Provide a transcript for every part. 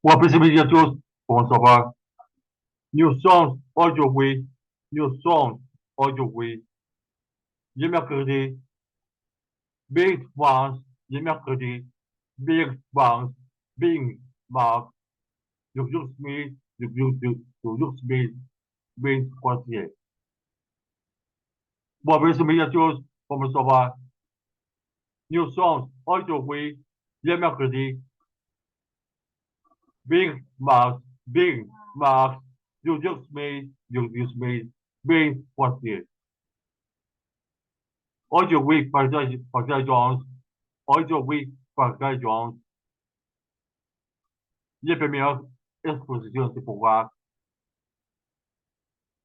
Olá, bem-vindos a todos. Vamos salvar New Songs Audio Week. New Songs Audio Week. Le mercredi, Big Fans. Le mercredi, Big Fans. Big Mark. Le jour Smith. Le jour Smith. Big Quartier. Olá, bem-vindos a todos. Vamos salvar New Songs Audio Week. Le mercredi, Big Mark. Big Mark. Le jour Smith. Le jour Smith. Big Quartier. Audio Week, Parker Jones. Audio Week, Parker Jones. Les premières expositions de pouvoir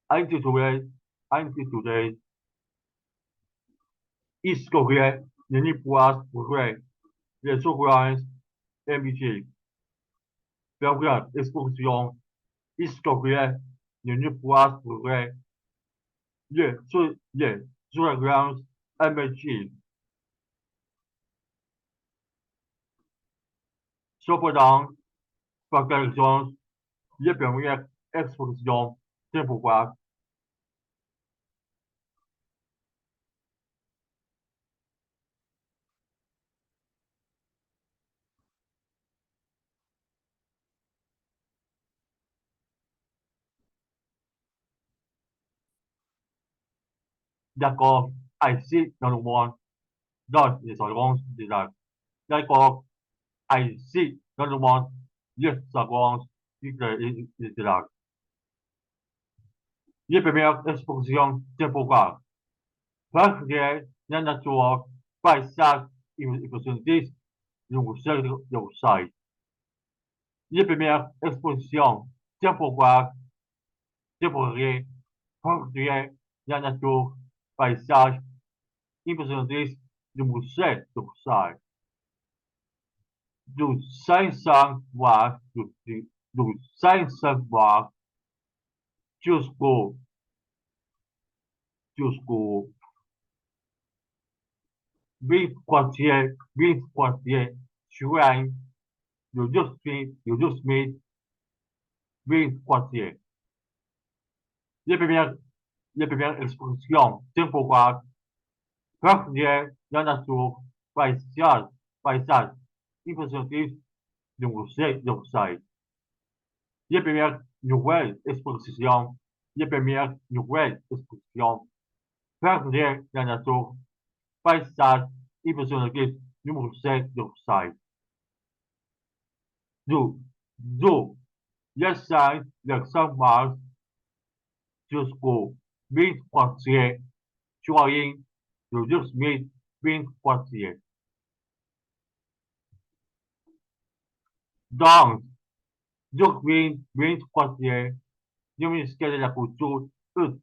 intitulées Historia de Nipois Progrès, les souverains amitiés. Première exposition Historia de Nipois Progrès, les souverains amitiés. Cependant, Parker Jones, les premières expositions de pouvoir d'accord, ici dans le monde, dans les secondes des arts. D'accord, ici dans le monde, les secondes des arts. Les premières expositions temporaires. Parfois, la nature, paysage et opportunités nous servent outside. Les premières expositions temporaires, parfois, la nature, paysage et opportunités nous servent outside. Du 500 watts, du 500 watts jusqu'au 20 quartiers juin, le 12 mai, 20 quartiers. Les premières expositions temporaires, parfois la nature, paysage, impressionniste du musée d'Orsay. Les premières nouvelles expositions, parfois la nature, paysage, impressionniste du musée d'Orsay. Du 5 mars jusqu'au 20 quartier juin, le 12 mai, 20 quartiers. Donc, Joc 20 quartiers, le ministère de la Culture, le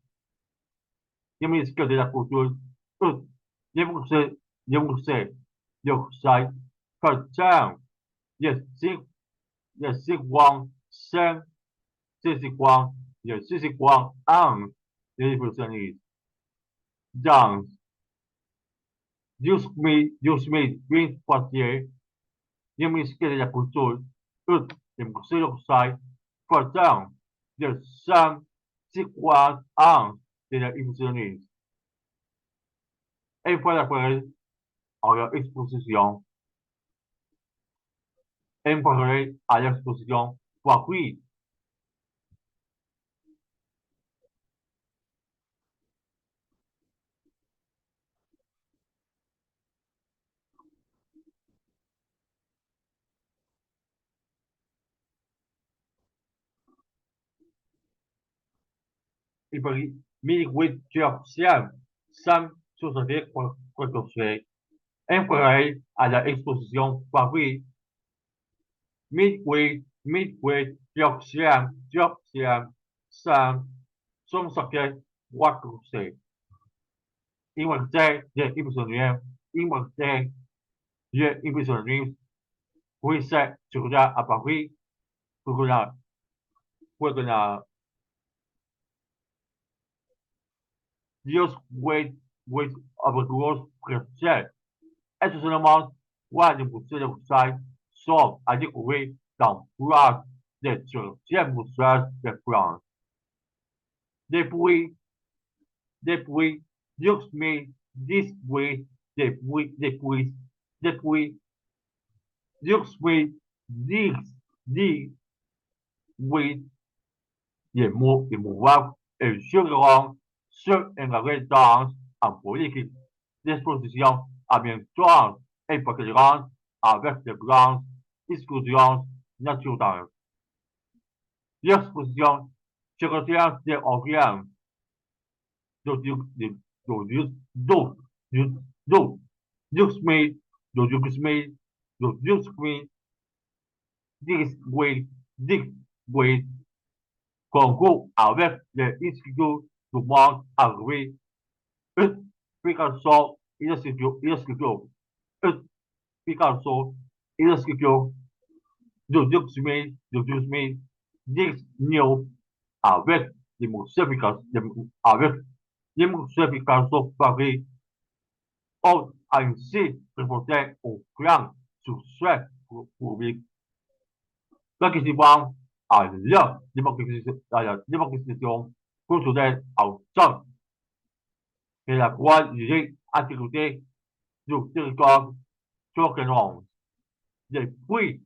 ministère de la Culture, le musée d'Orsay, contient les 5, 6,1 des impressionnistes. Donc, 12 mai, 20 quartiers, le ministère de la Culture, le musée d'Orsay, contient les 5,1 des impressionnistes. Une fois après, à l'exposition, une fois après, à l'exposition, puis il parie 1800 sociétés construites. Un pareil à l'exposition Paris 1800 sont sortis construits. Il manquait des impressionnistes, il manquait des impressionnistes, puis c'est sur là à Paris pour que la Dios with aberturas presentes. Estos elementos podem ser usados só a descobrir d'emploi des deuxièmes recherches de France. Depuis, depuis 2018, depuis 2018, les mouvements et jureront sur une résidence en politique d'exposition ambientale et cohérente avec les grandes discussions naturelles. L'exposition se retient des organes concours avec les instituts du monde arrivé, une Picasso, une Picasso, de 10 millions avec les musées Picasso, avec les musées Picasso Paris, ont ainsi reporté au grand succès public. Participant à la démocratisation culturelle au sein de la quasi activité du territoire sur le monde. Depuis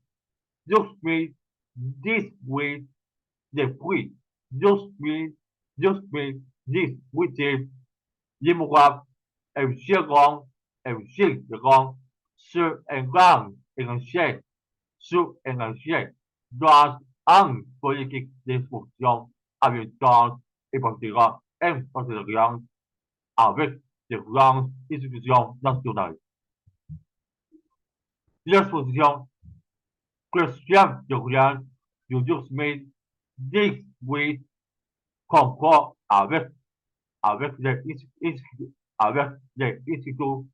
2018, depuis 2018, l'immobilier est second sur un grand échelle sur énergie dans une politique d'explosion ambientale et partenariat avec les grandes institutions nationales. L'exposition Christian de Rien de 2018 comprend avec les avec les instituts avec les instituts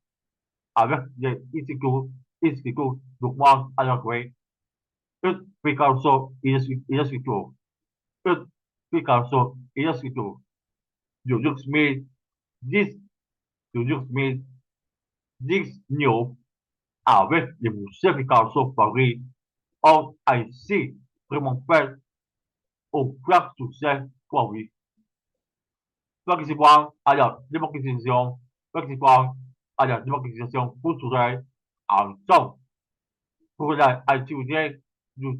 du monde à la une Picasso institut, une Picasso institut de 2010, de 2019 avec les musées Picasso Paris ont ainsi vraiment fait au grand succès pour lui. Participant à la démocratisation, participant à la démocratisation culturelle en temps pour l'activité du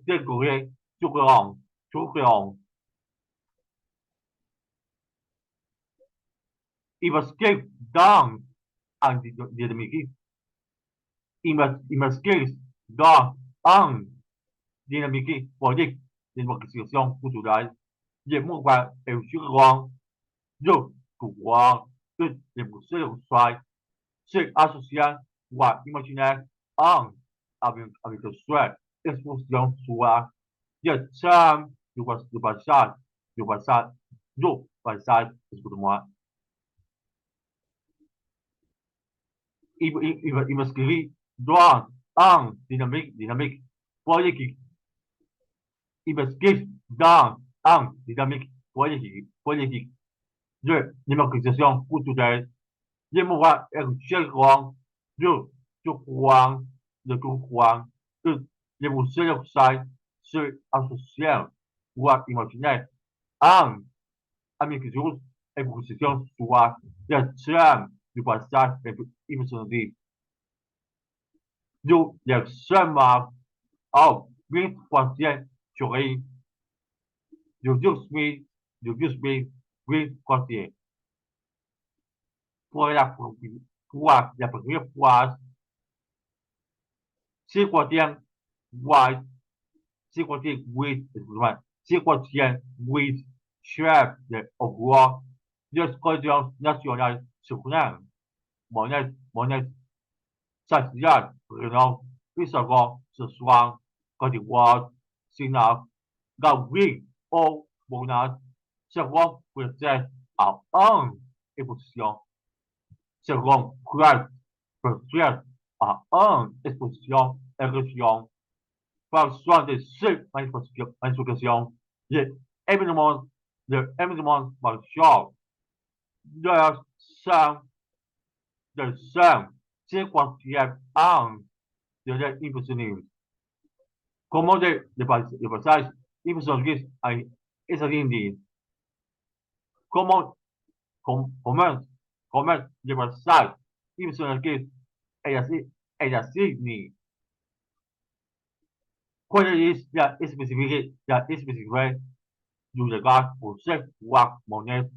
décorer sur il va skate dans un dynamique, il va skate dans un dynamique politique de démocratisation culturelle, les mouvements et surrang de pouvoir de musées sociales se associant ou imaginaire en avec le souhait exposition soit de charme du passage, excusez-moi, il m'inscrit dans un dynamique politique. Il m'inscrit dans un dynamique politique de démocratisation culturelle. Les mouvements électoraux de courant, que les musées locaux se associent ou imaginaire en amicus et position soit le terme du passage émotionnel. Nous, les seulement au 8% sur de 8%. Pour la, pour la première fois, c'est quoi bien, white, c'est quoi bien, with, c'est quoi bien, with, chef de pouvoir, de cohésion nationale souveraine, monnaie, sociale, prénom, puis savoir, ce soir, Côte d'Ivoire, Sénat, Gabriel, au Monat, seront prêtés à un et position. Seront prêts à une exposition et région par soin de ces manifestations, les événements martiaux de 5, de 5, 50e an de l'impressionnisme. Comment le passage hypersonique à Essalini? Comment, comment, comment le passage hypersonique à Essalini? ¿Cuál es la especificidad du regard pour chaque voie monnaie?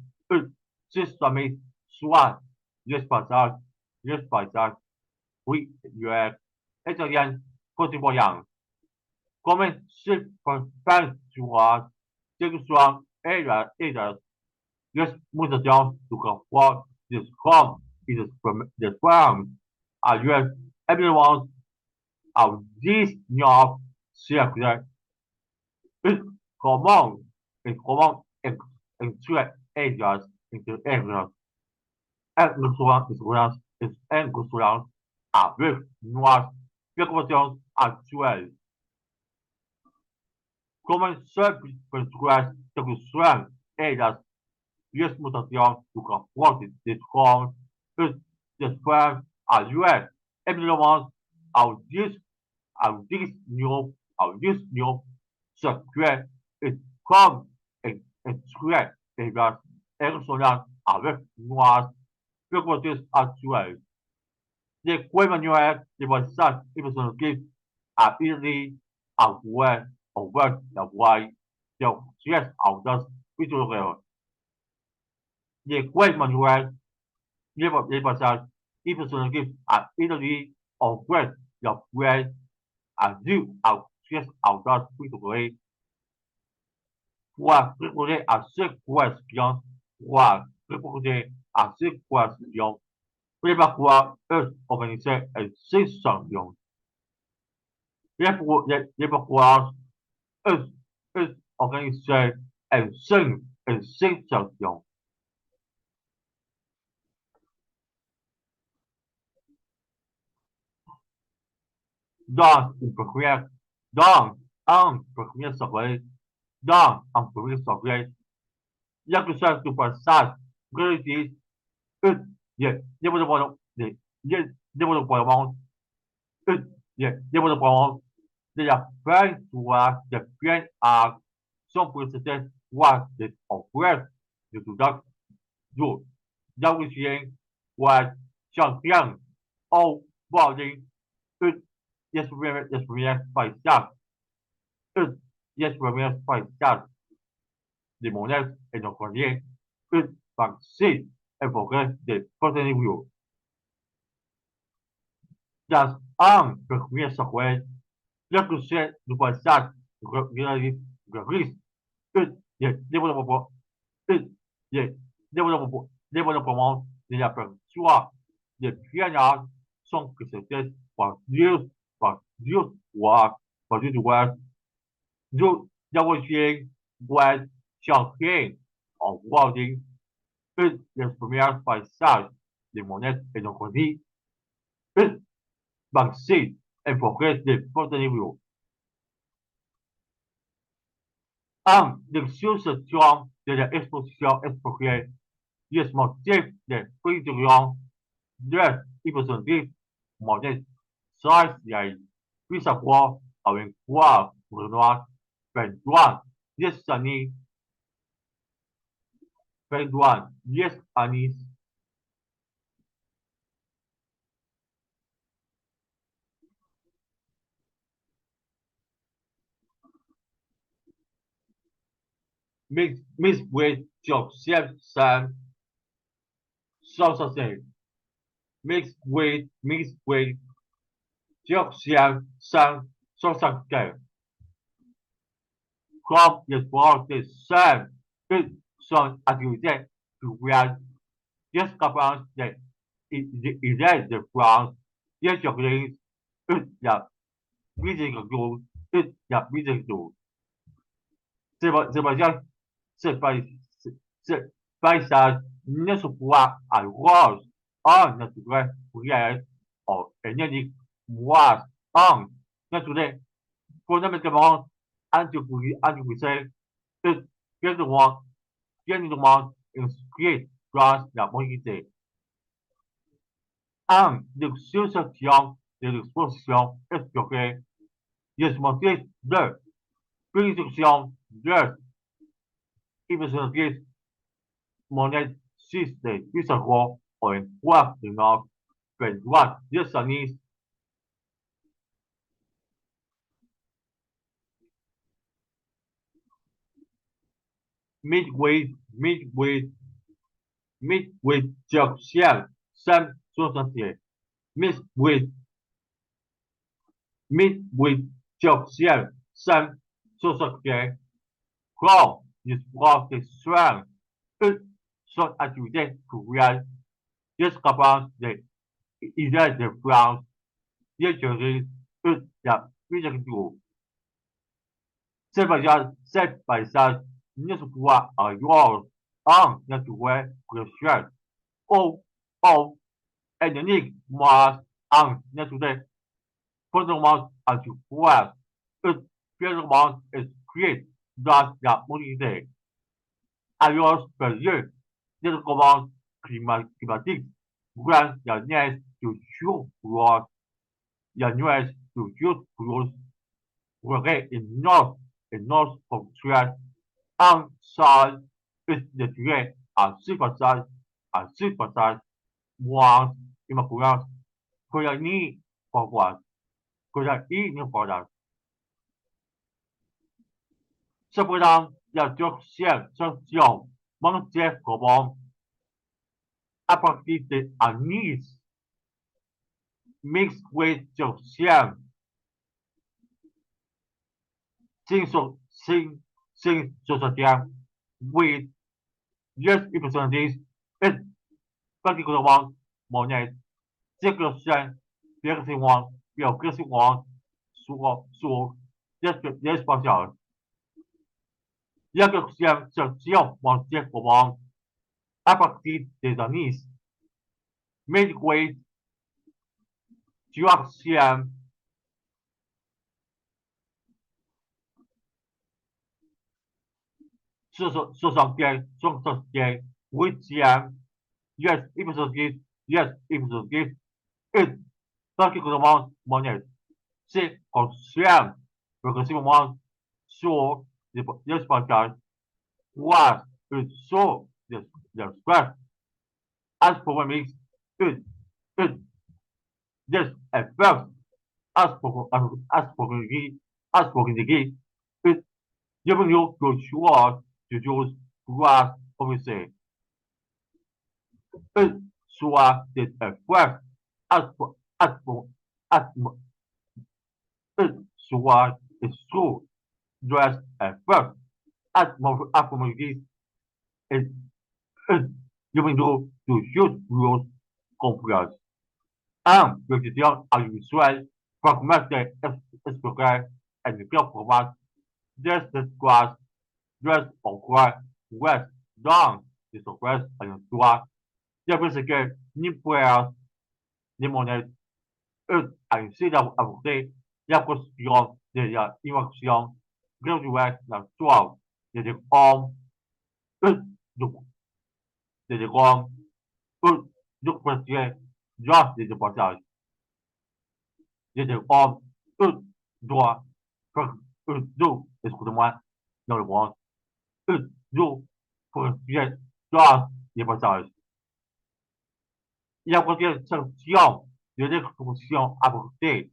Système soit l'espace, oui, italien contemporain. Comment se perpetuar sexual era l'exploitation du corps des femmes et des femmes à l'heure évidemment au 19 siècle. Comment comment entre ellas entre ellas en restaurant avec nos préoccupations actuelles. Comment se construire quelque chose et la l'exploitation du corps des femmes et des femmes à l'heure évidemment au 10 au 19 au 19 siècle et comme instruire ellas en restaurant avec nos préoccupations actuelles. De quelle manière les messages émotionnels à Italie, à West, au West, à Hawaii, donc, yes, au das culturelles. De quelle manière les messages émotionnels à Italie, au West, à Hawaii, à du, au yes, au das culturelles, pour répondre à cette question, pour répondre à cette question, prévoir eux organiser une session. Prévoir eux organiser une session. Dans une première, dans un premier soirée, dans un premier soirée, il y a que ça de passage, réussite, eux, développement, développement, eux, développement, de la fin soit de bien à son processus soit de offrir de tout ça, du d'origine, soit champion, au body, eux, les premières paysages, eux, les premières paysages des monnaies et nos colliers, eux, par si, et progrès des contenidos. Dans un premier software, le procès du passage réalise le développement, le développement de la personne, le pianage sont précédés par Dieu, par Dieu, Dieu, Dieu, Dieu, chantier, en wording, les premiers passages des monnaies et nos produits, vaccins et progrès de contenido. Un des sous-sections de l'exposition exposée, les motifs de prédiction de l'hypothèse modèle social, puis savoir avec quoi Renoir, Penduan, yes années, Penduan, yes années, Miss Wade, Job, Chef, Sam, Sauce, Miss Wade, Job, Chef, Sam, Sauce, comme l'espoir de Sam, que son activité culturelle, l'escapade des idées de France, les surprises, la miséricorde, la miséricorde. Sébastien, ce paysage ne se voit à rose, en naturel, réel, en énergie, moise, en naturel, fondamentalement antiquité, pleinement inscrit dans la modernité. En l'exposition de l'exposition explorée, Desmontrer de purification de impressionnatrice monnaie 6 de puissance en 3 de nord, droite de Sanis, midway social, 161, midway social, 161, corps, l'espoir sexuel, eux sont activités courriels, discrépance des idées de France, détruire eux la plusieurs. Cette paysage ne se voit ailleurs en nature précieuse. Ou, ou, est unique, moi, en nature, fondamentalement antiquaire, et purement inscrit dans la modernité. Alors, sérieux, des commandes climatiques, grand, la neige toujours froide, la neige toujours froide, aurait une autre ponctuelle en salle, de tuer à surfaçage, moi, immaculante, colony, pourquoi, colony, n'importe. Cependant, la deuxième sanction, mondiale comment, à partir de Anis, mixed with deuxième, 561, with just representatives, et particulièrement monnaie, circulation, percevant sur l'espace. La deuxième sanction mondiale comment, à partir des Anis, midway, deuxième, 75, huitième, yes, episode et particulièrement monnaie. C'est conscient progressivement sur l'espace, was sur l'espace, as pour mix, une, des effets, as pour une, devenu le choix de Dieu pouvoir commencer. Soit des efforts, soit des sous, doit efforts, atmosphériques, et devenu de juste plus complexe. Un, le quotidien audiovisuel, fragmenté, explorer, et ne performance, des esclaves, des emplois, ouest, dans les surfaces à l'emploi, c'est parce que ni poids, ni monnaie, eux, a essayé d'apporter la position de l'innovation graduelle dans l'histoire des hommes, eux, des hommes, eux, de pression, genre de déportage, des hommes, eux, droit, eux, d'où, excusez-moi, dans le monde, eux, d'où, pression, genre de déportage. La première sanction de l'exposition apportée,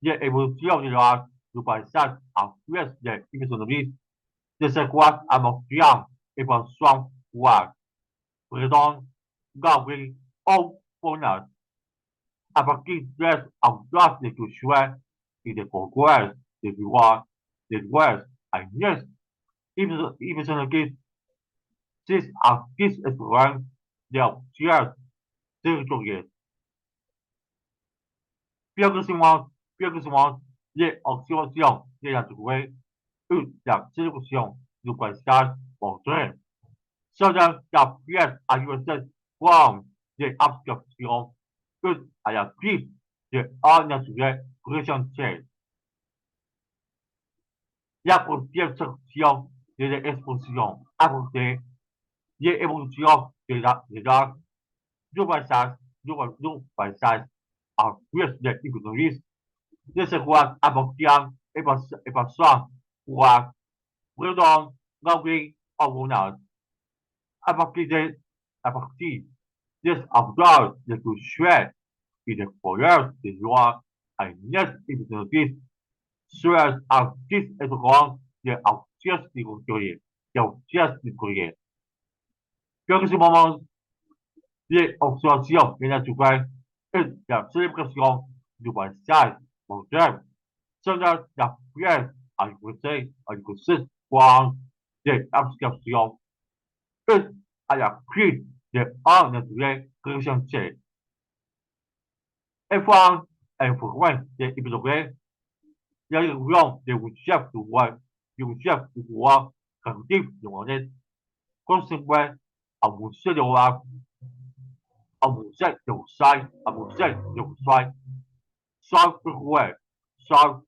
l'évolution de l'art du paysage en plus de l'économie de ce quoi amortiant et pensant voir, présent, Gabriel, au Fonat, à partir de en place de tout choix et de concours, de droits, à une économie, 6 artistes explorant des options territoriales. Progressivement, les observations de la trouver une la solution du paysage montré. Selon la pièce à l'université forme des abstractions que à la piste de art naturel présenté. La première section de l'exposition apportée l'évolution de l'art du paysage en plus de l'économie de ce quoi appartient et par ça, pouvoir prendre la vie en honneur. À partir de, à partir des avatars de tout chouette et des foyers de joie, à une opportunité, sur artistes et grands, des artistes du courrier, des artistes du courrier. Que ce moment de observation naturelle et la célébration du passage mondial, cela la pièce à l'écosystème des abstractions et à la prise des arts naturels ressentis. Enfin, influence des épisodes, la réunion des chefs du pouvoir collectif du monde, conséquent à musée de l'art, à musée de l'outside, à musée de l'outside, sans pouvoir, sans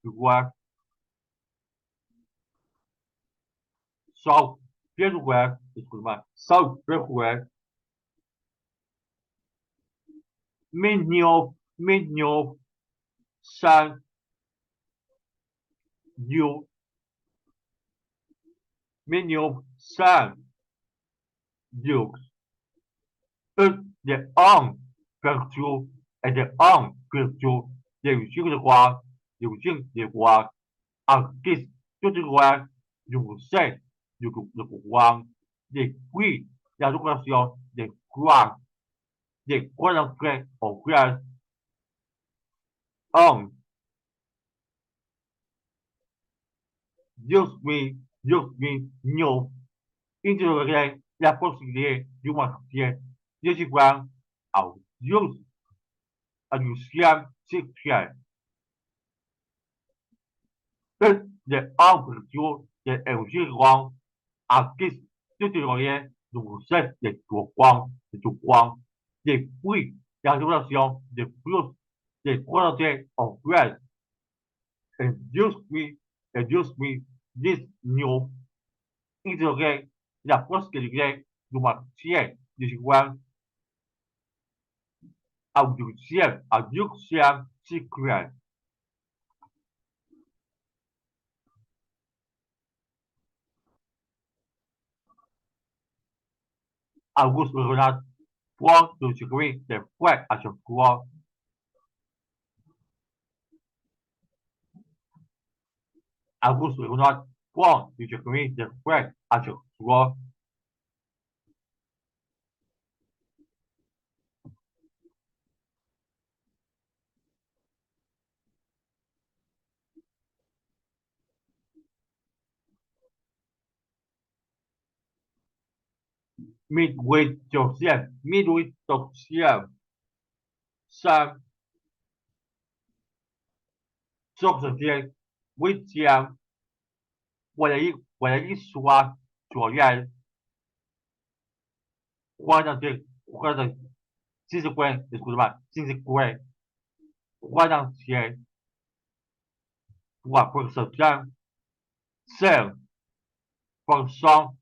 bien ouvert, excusez-moi, sans pouvoir, mignon, sans Dieu, mignon, sans Dieu, eux, des hommes vertueux et des hommes vertueux, des usines de roi, des usines de roi, artistes, tout de roi, du musée, du pouvoir, des prix, la location des croix, des croix d'entrée au cœur, hommes, Dieu me, nous, intégrer la possibilité du marché, des iguales, à Dieu, à du ciel, sexuel. Les arbres des ingénieurs artistes tutoriels de recettes de tout coin, des fruits, des relations, des fruits, des qualités en fruits, industrie, industrie, des new, intégrer la possibilité du marché des iguales à du ciel sexuel. Auguste Renard, point de sécurité des frais à chaque fois. Auguste Renard, point de sécurité des frais à chaque fois. Midway social, Sam, société, huitième, voilà soit, joyeux, croisante, six points, excusez-moi, six points, croisante, pour la perception, seul, person,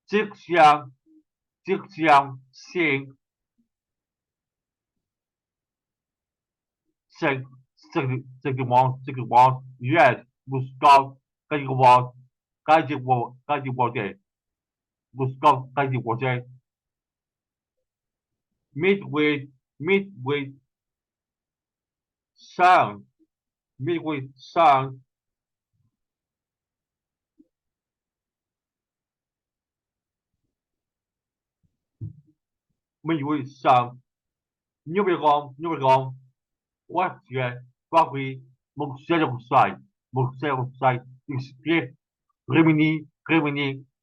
section, cinq, segment, yes, Gustav, Kajiwate, Gustav, Kajiwate, midway, sound, midway, sound, midway, sound, numéro, Wattier, Paris, Montserrat, Explique,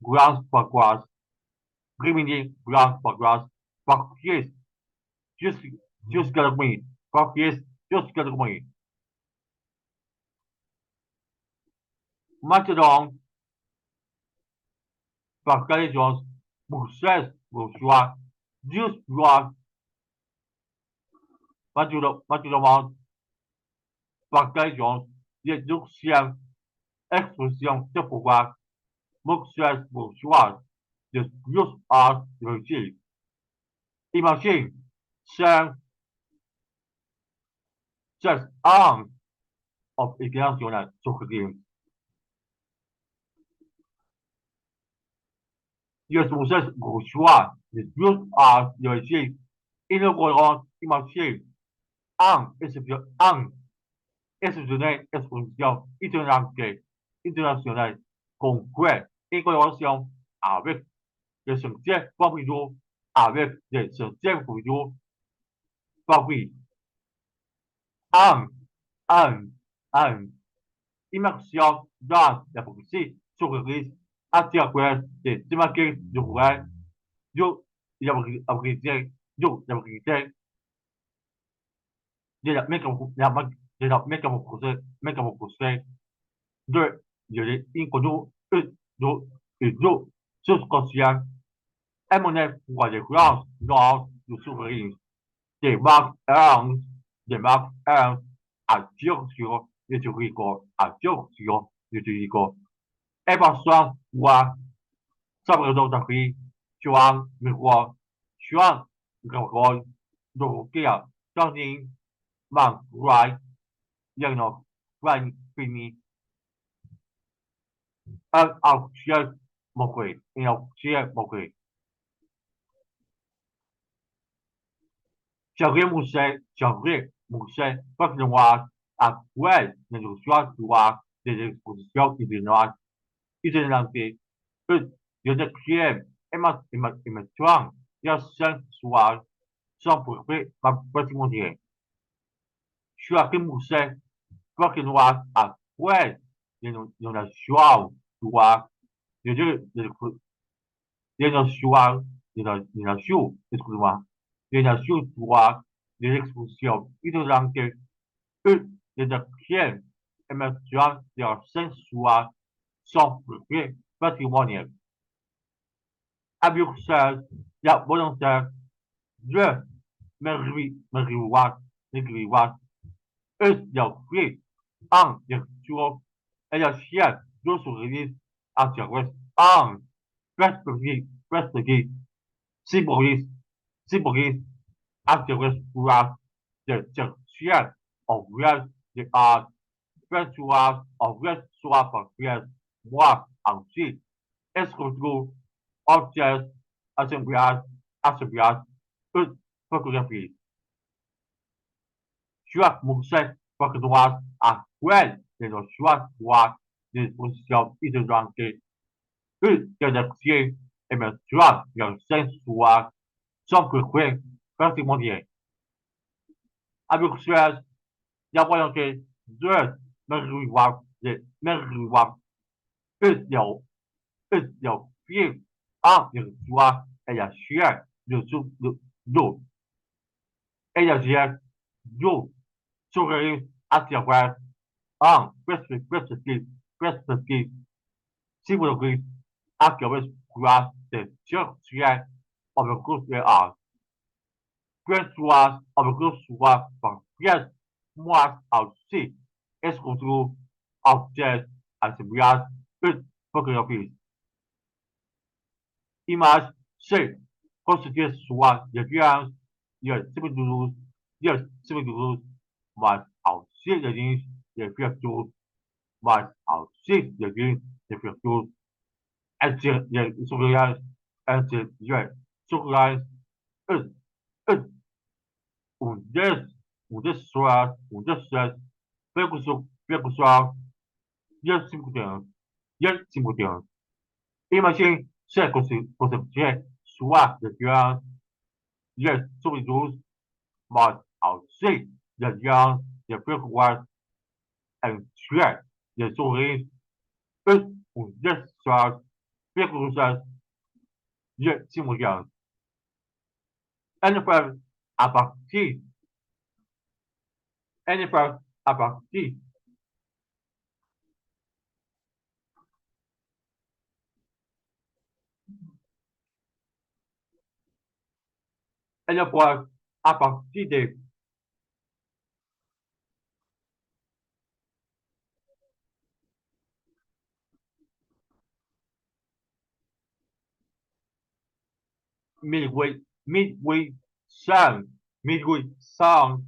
Grand Paroisse, Grand Paroisse, Parquier, jusqu'à la nuit, Parquier, jusqu'à la nuit. Maintenant, par Jones, Bourgeois, juste droit, Mathieu par Jones, réduction, expression de pouvoir, Bourgeois, de juste art réussi. Imagine, c'est un of international soccer games. Les Français reçoivent les deux à réussir inaugurant imagine un exceptionnel exposition internationale concrète et collaboration avec les cinquièmes propriétaires avec les cinquièmes propriétaires fabriques. Un, un, un. Immersion dans la prophétie sur le risque à travers des thématiques de courage, de l'habilité, de la métamorphose, de l'inconnu et de subconscient, est monnaie pour les grands dans le souverain. Des marques Ernst, attention, je te rico, attention, je te rico. Et passant, moi, ça me redonne ta fille, Chuan, Miroir, Chuan, Gagol, Dorothea, Tony, Man, Right, Yanok, Ryan, Fini, un officiel moqué, un officiel moqué. J'avais Mousset, pas noir, après le choix noir des expositions hivernales, itinérantées, je décriais et ma twang, il y a 5 soirs, sans poursuivre ma patrimoniale. Je suis à Mousset, pas noir, après le choix noir, les nations, les nations, excusez-moi, les nations noires, les expositions itinérantées, eux, les quatrièmes émergents de la Sainte-Soie sont privés patrimonial. À Bruxelles, la volontaire de me eux, d'offrir en lecture et la chienne de souvenirs à travers en perspective, symbolise, symbolise à travers de chienne en vrai de art, virtual en vrai soit par pièce, moi ensuite, est-ce que tu objets, assemblage, photographie. Choix Mousset, droite à quel de nos choix droits des positions identiques. Une galaxie et mes choix de 5 soirs sont créés patrimoniaux. À Bruxelles, la volonté de me eux, pied en choix et la chair de l'eau. Et la chair d'eau souveraine à travers en perspective, si vous voulez, à travers quoi de chercher avec le art. Perçoit avec le soir par pièce, moi aussi, est-ce qu'on trouve objet à ce biais une photographie. Image C, constituée soit de biens, il y a 72, mais aussi de lignes de factures, mais aussi de lignes de factures surveillance intérieure, surveillance un, un, ou deux soirs, percussion, bien simultanément. Imagine ce concept soit de biens, il y a 72, mais aussi de liens de factures intérieure, de surveillance ou deux soirs, percussion, bien simultanément. NFL à partir, NFL à partir, NFL à partir de 1800, 1800,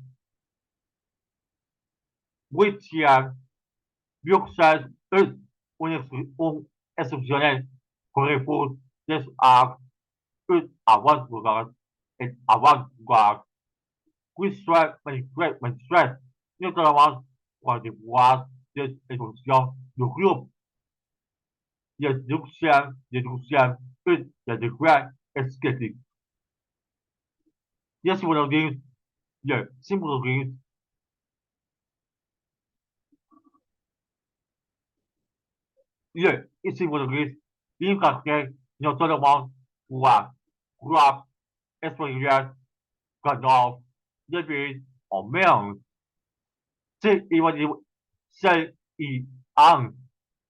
retient l'urgence un exceptionnel pour répondre des actes avant-garde et avant-garde qui soit manifeste, notamment par des voies d'instruction de groupe, d'éducation et de degré esthétique. Yes, what I'm doing, yeah, simple things, yeah, it's simple things, being connected, notamment pour groupe, expérience, canal, début, en même, c'est un,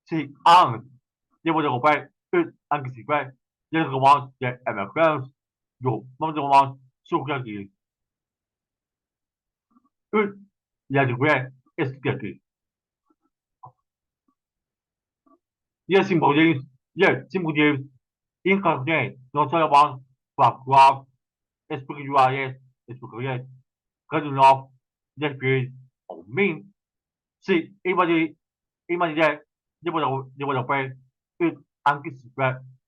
c'est un,因为我被安个习惯，因为我也没关有那么多嘛，数个的，也就会 escape，也是某人，也是某人，应该呢，我这样把瓜 espirituales, espirituales, que no después aumenta, sí, imagine, yo puedo ver, anche se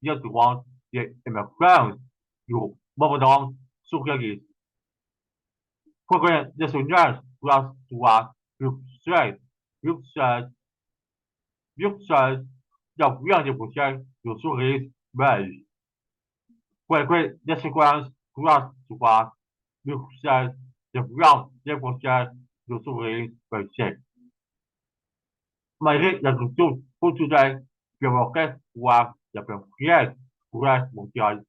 io ti want, e mi friends, io, ma non, su che Porque de soñar las tuas luxueuses, luxueuses, ya bien de poder los sourires belges. Porque de sequence las tuas luxueuses, ya bien de poder los sourires belges. Malgré la culture culturelle que l'orchestre voit la première courage mondiale.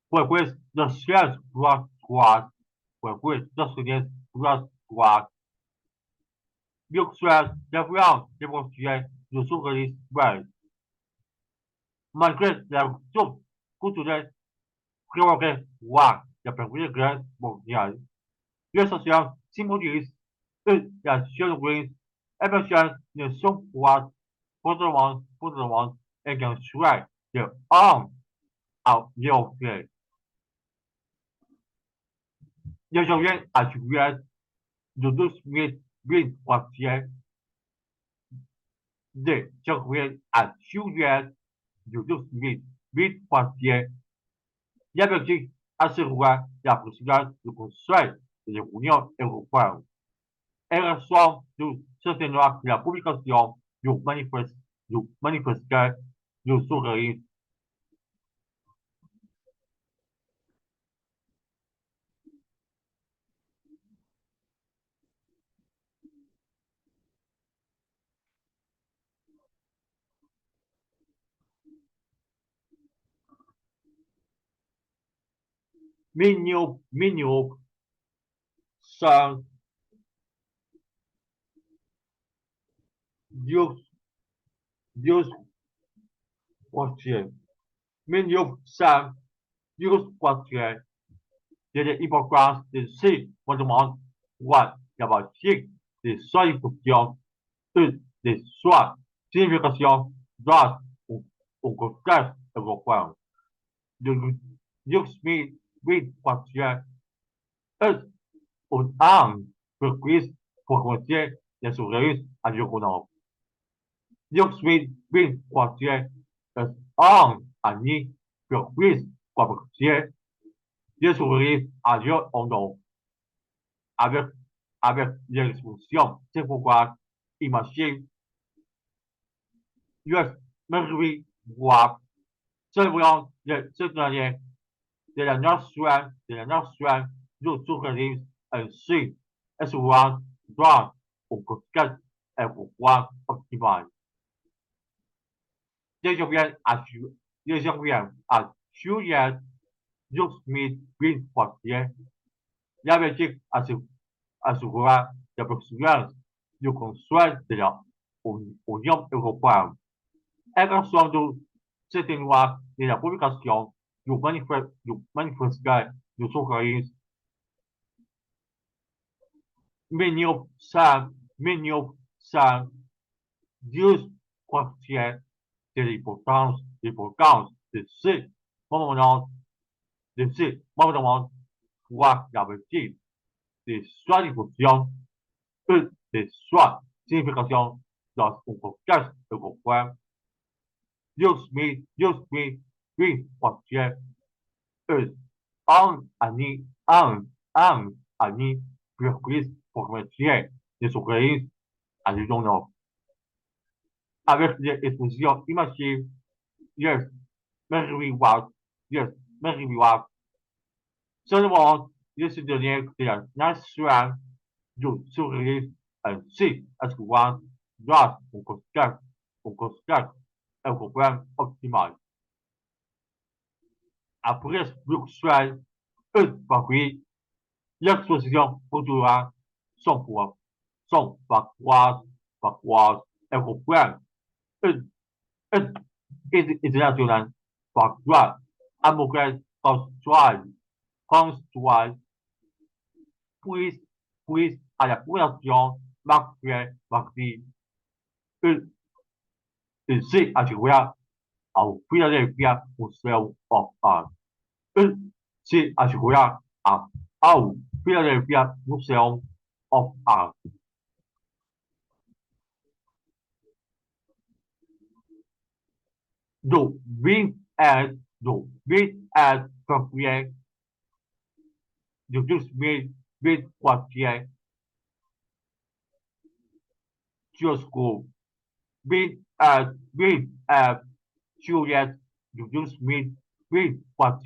Pues los cielos las tuas, pues los cielos las tuas. Luxueuses, ya bien de poder los sourires belges. Malgré la rupture culturelle provoquée par la Première Guerre mondiale, l'association symbolise la surprise émotionnelle ne sont pas fortement et qu'un souhait de homme à l'enfer. Je reviens à juillet de 2021 de juillet à juillet de 2021. La Belgique assurera la présidence du Conseil de l'Union européenne. Elle reçoit de soutenir la publication du manifeste du souverain Minho sans Dios, Dios entier. Minho sans Dios entier. De l'importance de ces fondements droits dramatiques des solutions et des soins signification dans au contexte européen. De Dios entier est un angle pour Christ pour commencer les sourires à Dieu. Yoxmin bin Quartier est un ami pour Chris Quartier de sourire à Dieu en nom avec, avec l'exposition. C'est pourquoi imagine, Dieu me voir célébrant cette dernière de la nation de sourire ainsi et souvent dans au contexte et pouvoir optimal. Désormais à Juliette Smith Green Poitiers, la Belgique assurera la poursuite du Conseil de l'Union européenne. Elle reçoit de cette loi de la publication du manifeste de souverainisme Minop Sam 12 Poitiers c'est l'importance moments, de ce moments pouvoir d'habitude, de soi d'émotion, de soi signification dans un podcast de comprendre. Dios me, oui, parce que un année, pour Christ, pour métier, de son pays, à l'union avec les expositions imagées, yes, Mary Watt, yes, Mary Watt. Seulement, je suis donné que la nation du sourire ainsi à ce qu'on grâce au constat et au programme optimal. Après ce bruxelles, compris, l'exposition portera son poids, son paroisse et comprendre une internationale par droit, amoureux, construire, puis, puis à la population marquée, une, une assurée au Philadelphia Museum of Art. Une, c'est assurée au Philadelphia Museum of Art. Do being as appropriate, you just made what just go. Being as curious, you just made what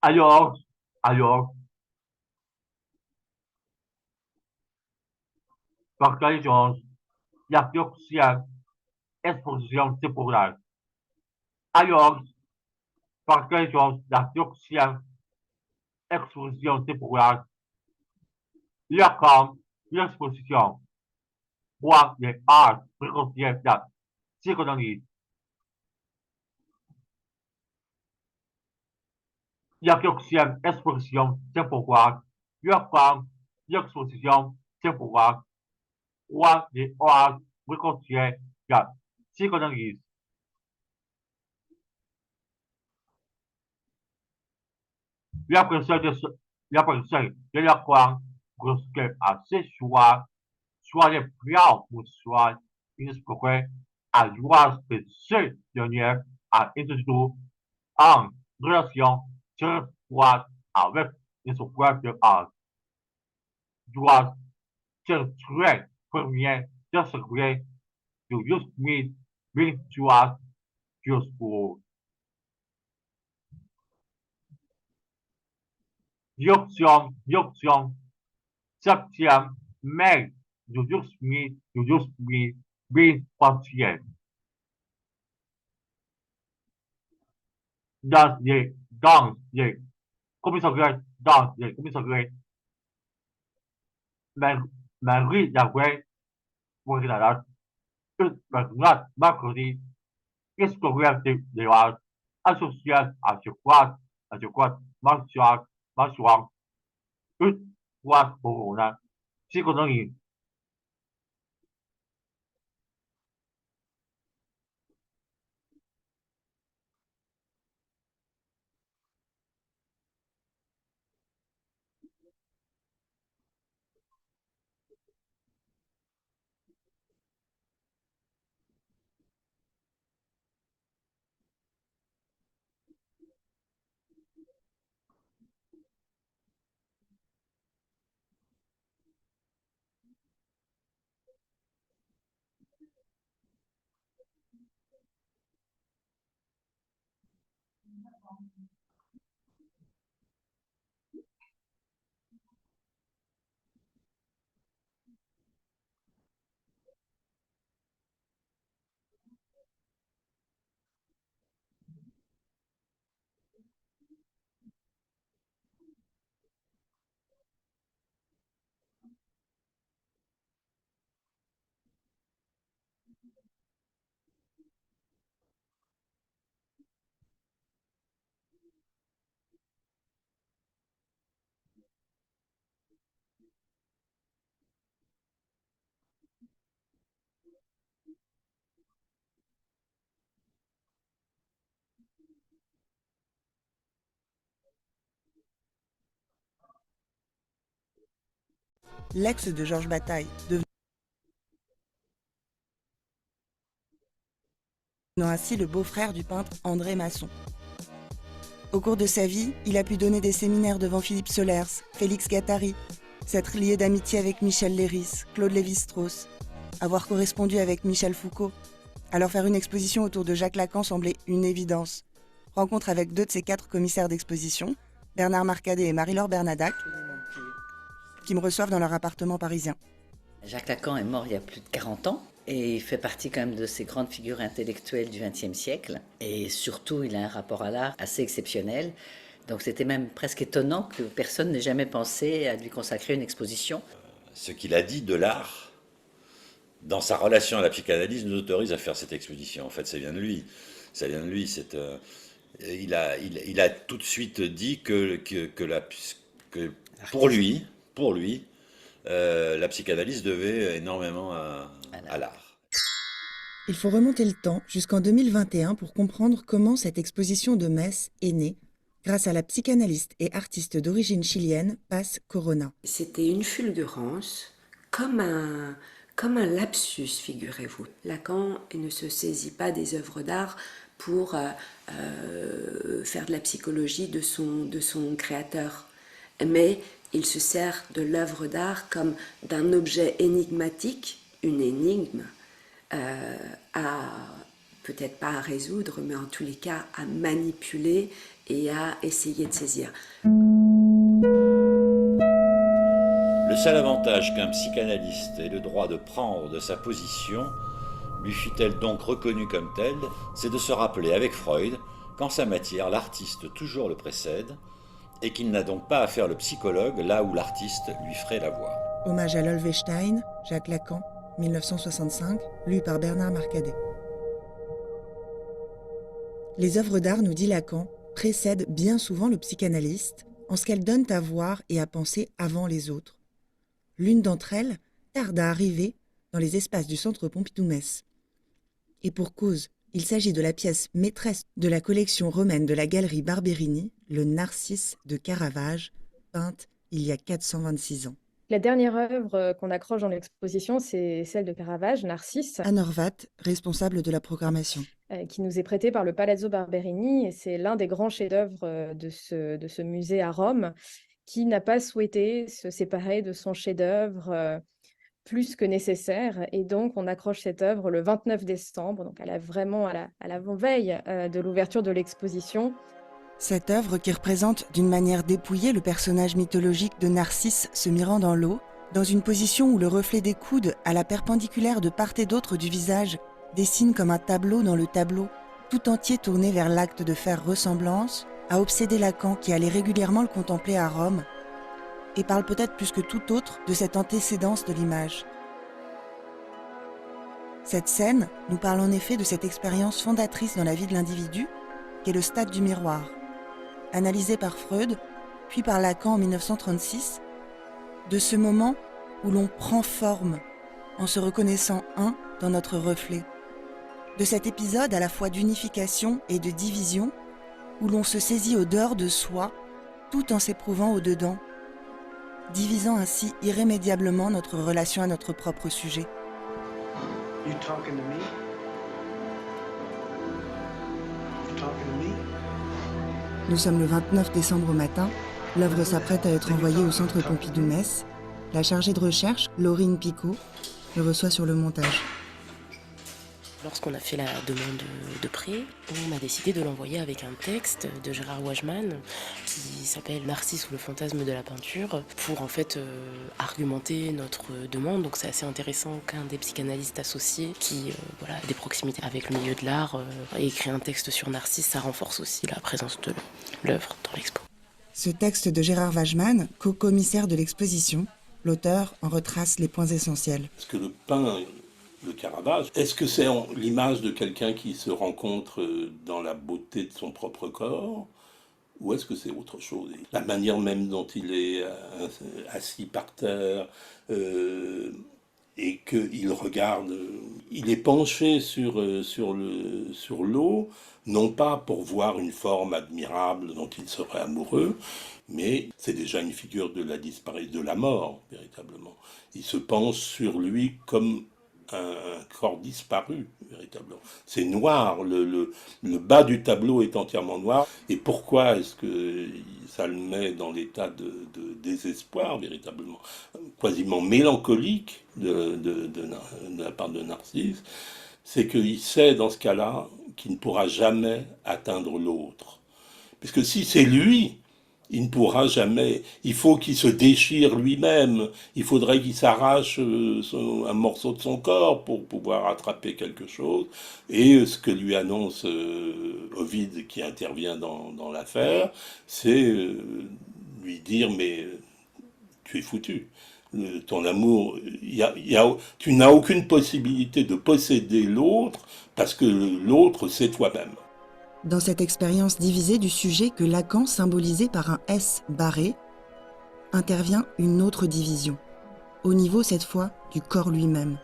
Alors, alors, partageons la prochaine exposition temporale. Alors, partageons la prochaine exposition temporale. La com, l'exposition, voir les arts préconciers de psychologie. La prochaine exposition temporale. La com, l'exposition temporale, voir les arts préconciers de psychologie. La personne de, la personne de la croix, lorsque à ce soir, soit les plans ou soit inspiré à joie de ce dernier à introduire en relation sur foi avec les souverains de art. Doit se très premier de ce gré de just meet virtual just pour l'option septième mai de just meet bien partiel. Dans les commissariats, dans les commissariats, Marie Lagouet, pour la mercredi, historien de l'art, associé à ce quad, mensual, une fois pour un, psychologie. l'ex de Georges Bataille, devenant ainsi le beau-frère du peintre André Masson. Au cours de sa vie, il a pu donner des séminaires devant Philippe Solers, Félix Guattari, s'être lié d'amitié avec Michel Leiris, Claude Lévi-Strauss, avoir correspondu avec Michel Foucault. Alors faire une exposition autour de Jacques Lacan semblait une évidence. Rencontre avec 2 de ses 4 commissaires d'exposition, Bernard Marcadet et Marie-Laure Bernadac, qui me reçoivent dans leur appartement parisien. Jacques Lacan est mort il y a plus de 40 ans et il fait partie quand même de ces grandes figures intellectuelles du XXe siècle. Et surtout, il a un rapport à l'art assez exceptionnel. Donc c'était même presque étonnant que personne n'ait jamais pensé à lui consacrer une exposition. Ce qu'il a dit de l'art, dans sa relation à la psychanalyse, nous autorise à faire cette exposition. En fait, ça vient de lui. Ça vient de lui. Il a tout de suite dit que pour lui, la psychanalyse devait énormément à l'art. Il faut remonter le temps jusqu'en 2021 pour comprendre comment cette exposition de Metz est née grâce à la psychanalyste et artiste d'origine chilienne Paz Corona. C'était une fulgurance, comme un lapsus, figurez-vous. Lacan ne se saisit pas des œuvres d'art pour faire de la psychologie de son créateur, mais il se sert de l'œuvre d'art comme d'un objet énigmatique, une énigme, peut-être pas à résoudre, mais en tous les cas à manipuler et à essayer de saisir. Le seul avantage qu'un psychanalyste ait le droit de prendre de sa position, lui fut-elle donc reconnue comme telle, c'est de se rappeler avec Freud qu'en sa matière l'artiste toujours le précède et qu'il n'a donc pas à faire le psychologue là où l'artiste lui ferait la voix. Hommage à Lolvestein, Jacques Lacan, 1965, lu par Bernard Marcadet. Les œuvres d'art, nous dit Lacan, précèdent bien souvent le psychanalyste en ce qu'elles donnent à voir et à penser avant les autres. L'une d'entre elles tarde à arriver dans les espaces du Centre Pompidou-Metz. Et pour cause, il s'agit de la pièce maîtresse de la collection romaine de la galerie Barberini, le Narcisse de Caravage, peinte il y a 426 ans. La dernière œuvre qu'on accroche dans l'exposition, c'est celle de Caravage, Narcisse. Anne Horvat, responsable de la programmation. Qui nous est prêtée par le Palazzo Barberini, et c'est l'un des grands chefs-d'œuvre de ce musée à Rome, qui n'a pas souhaité se séparer de son chef-d'œuvre plus que nécessaire. Et donc, on accroche cette œuvre le 29 décembre, donc vraiment à l'avant-veille de l'ouverture de l'exposition. Cette œuvre qui représente d'une manière dépouillée le personnage mythologique de Narcisse se mirant dans l'eau, dans une position où le reflet des coudes à la perpendiculaire de part et d'autre du visage dessine comme un tableau dans le tableau, tout entier tourné vers l'acte de faire ressemblance, a obsédé Lacan qui allait régulièrement le contempler à Rome et parle peut-être plus que tout autre de cette antécédence de l'image. Cette scène nous parle en effet de cette expérience fondatrice dans la vie de l'individu qu'est le stade du miroir, analysé par Freud, puis par Lacan en 1936, de ce moment où l'on prend forme en se reconnaissant un dans notre reflet, de cet épisode à la fois d'unification et de division où l'on se saisit au dehors de soi tout en s'éprouvant au dedans, divisant ainsi irrémédiablement notre relation à notre propre sujet. You talking to me? You talking to me? Nous sommes le 29 décembre au matin, l'œuvre s'apprête à être envoyée au Centre Pompidou-Metz. La chargée de recherche, Laurine Picot, le reçoit sur le montage. Lorsqu'on a fait la demande de prêt, on a décidé de l'envoyer avec un texte de Gérard Wajman qui s'appelle Narcisse ou le fantasme de la peinture pour en fait argumenter notre demande. Donc c'est assez intéressant qu'un des psychanalystes associés qui a des proximités avec le milieu de l'art ait écrit un texte sur Narcisse. Ça renforce aussi la présence de l'œuvre dans l'expo. Ce texte de Gérard Wajman, co-commissaire de l'exposition, l'auteur en retrace les points essentiels. Parce que le peint de Caravage, est-ce que c'est l'image de quelqu'un qui se rencontre dans la beauté de son propre corps, ou est-ce que c'est autre chose? La manière même dont il est assis par terre, et qu'il regarde, il est penché sur l'eau, non pas pour voir une forme admirable dont il serait amoureux, mais c'est déjà une figure de la disparition, de la mort, véritablement. Il se penche sur lui comme un corps disparu, véritablement. C'est noir, le bas du tableau est entièrement noir. Et pourquoi est-ce que ça le met dans l'état de désespoir, véritablement, quasiment mélancolique de la part de Narcisse? C'est qu'il sait, dans ce cas-là, qu'il ne pourra jamais atteindre l'autre. Puisque si c'est lui, il ne pourra jamais. Il faut qu'il se déchire lui-même. Il faudrait qu'il s'arrache un morceau de son corps pour pouvoir attraper quelque chose. Et ce que lui annonce Ovide, qui intervient dans l'affaire, c'est lui dire, mais tu es foutu. Ton amour, tu n'as aucune possibilité de posséder l'autre parce que l'autre, c'est toi-même. Dans cette expérience divisée du sujet que Lacan symbolisait par un S barré, intervient une autre division, au niveau cette fois du corps lui-même,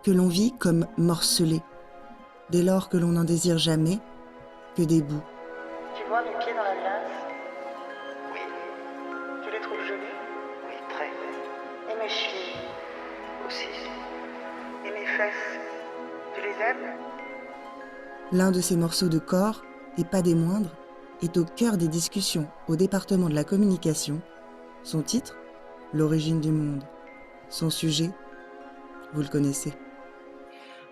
que l'on vit comme morcelé, dès lors que l'on n'en désire jamais que des bouts. Tu vois mes pieds dans la glace? Oui. Tu les trouves jolis? Oui, très. Et mes chevilles? Aussi. Et mes fesses? Tu les aimes? L'un de ces morceaux de corps, et pas des moindres, est au cœur des discussions au département de la communication. Son titre, L'origine du monde. Son sujet, vous le connaissez.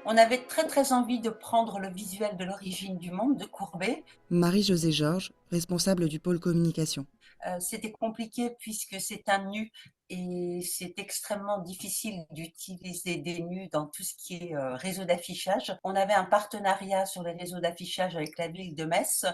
On avait très envie de prendre le visuel de l'origine du monde de Courbet. Marie-Josée Georges, responsable du pôle communication. C'était compliqué puisque c'est un nu et c'est extrêmement difficile d'utiliser des nus dans tout ce qui est réseau d'affichage. On avait un partenariat sur les réseaux d'affichage avec la ville de Metz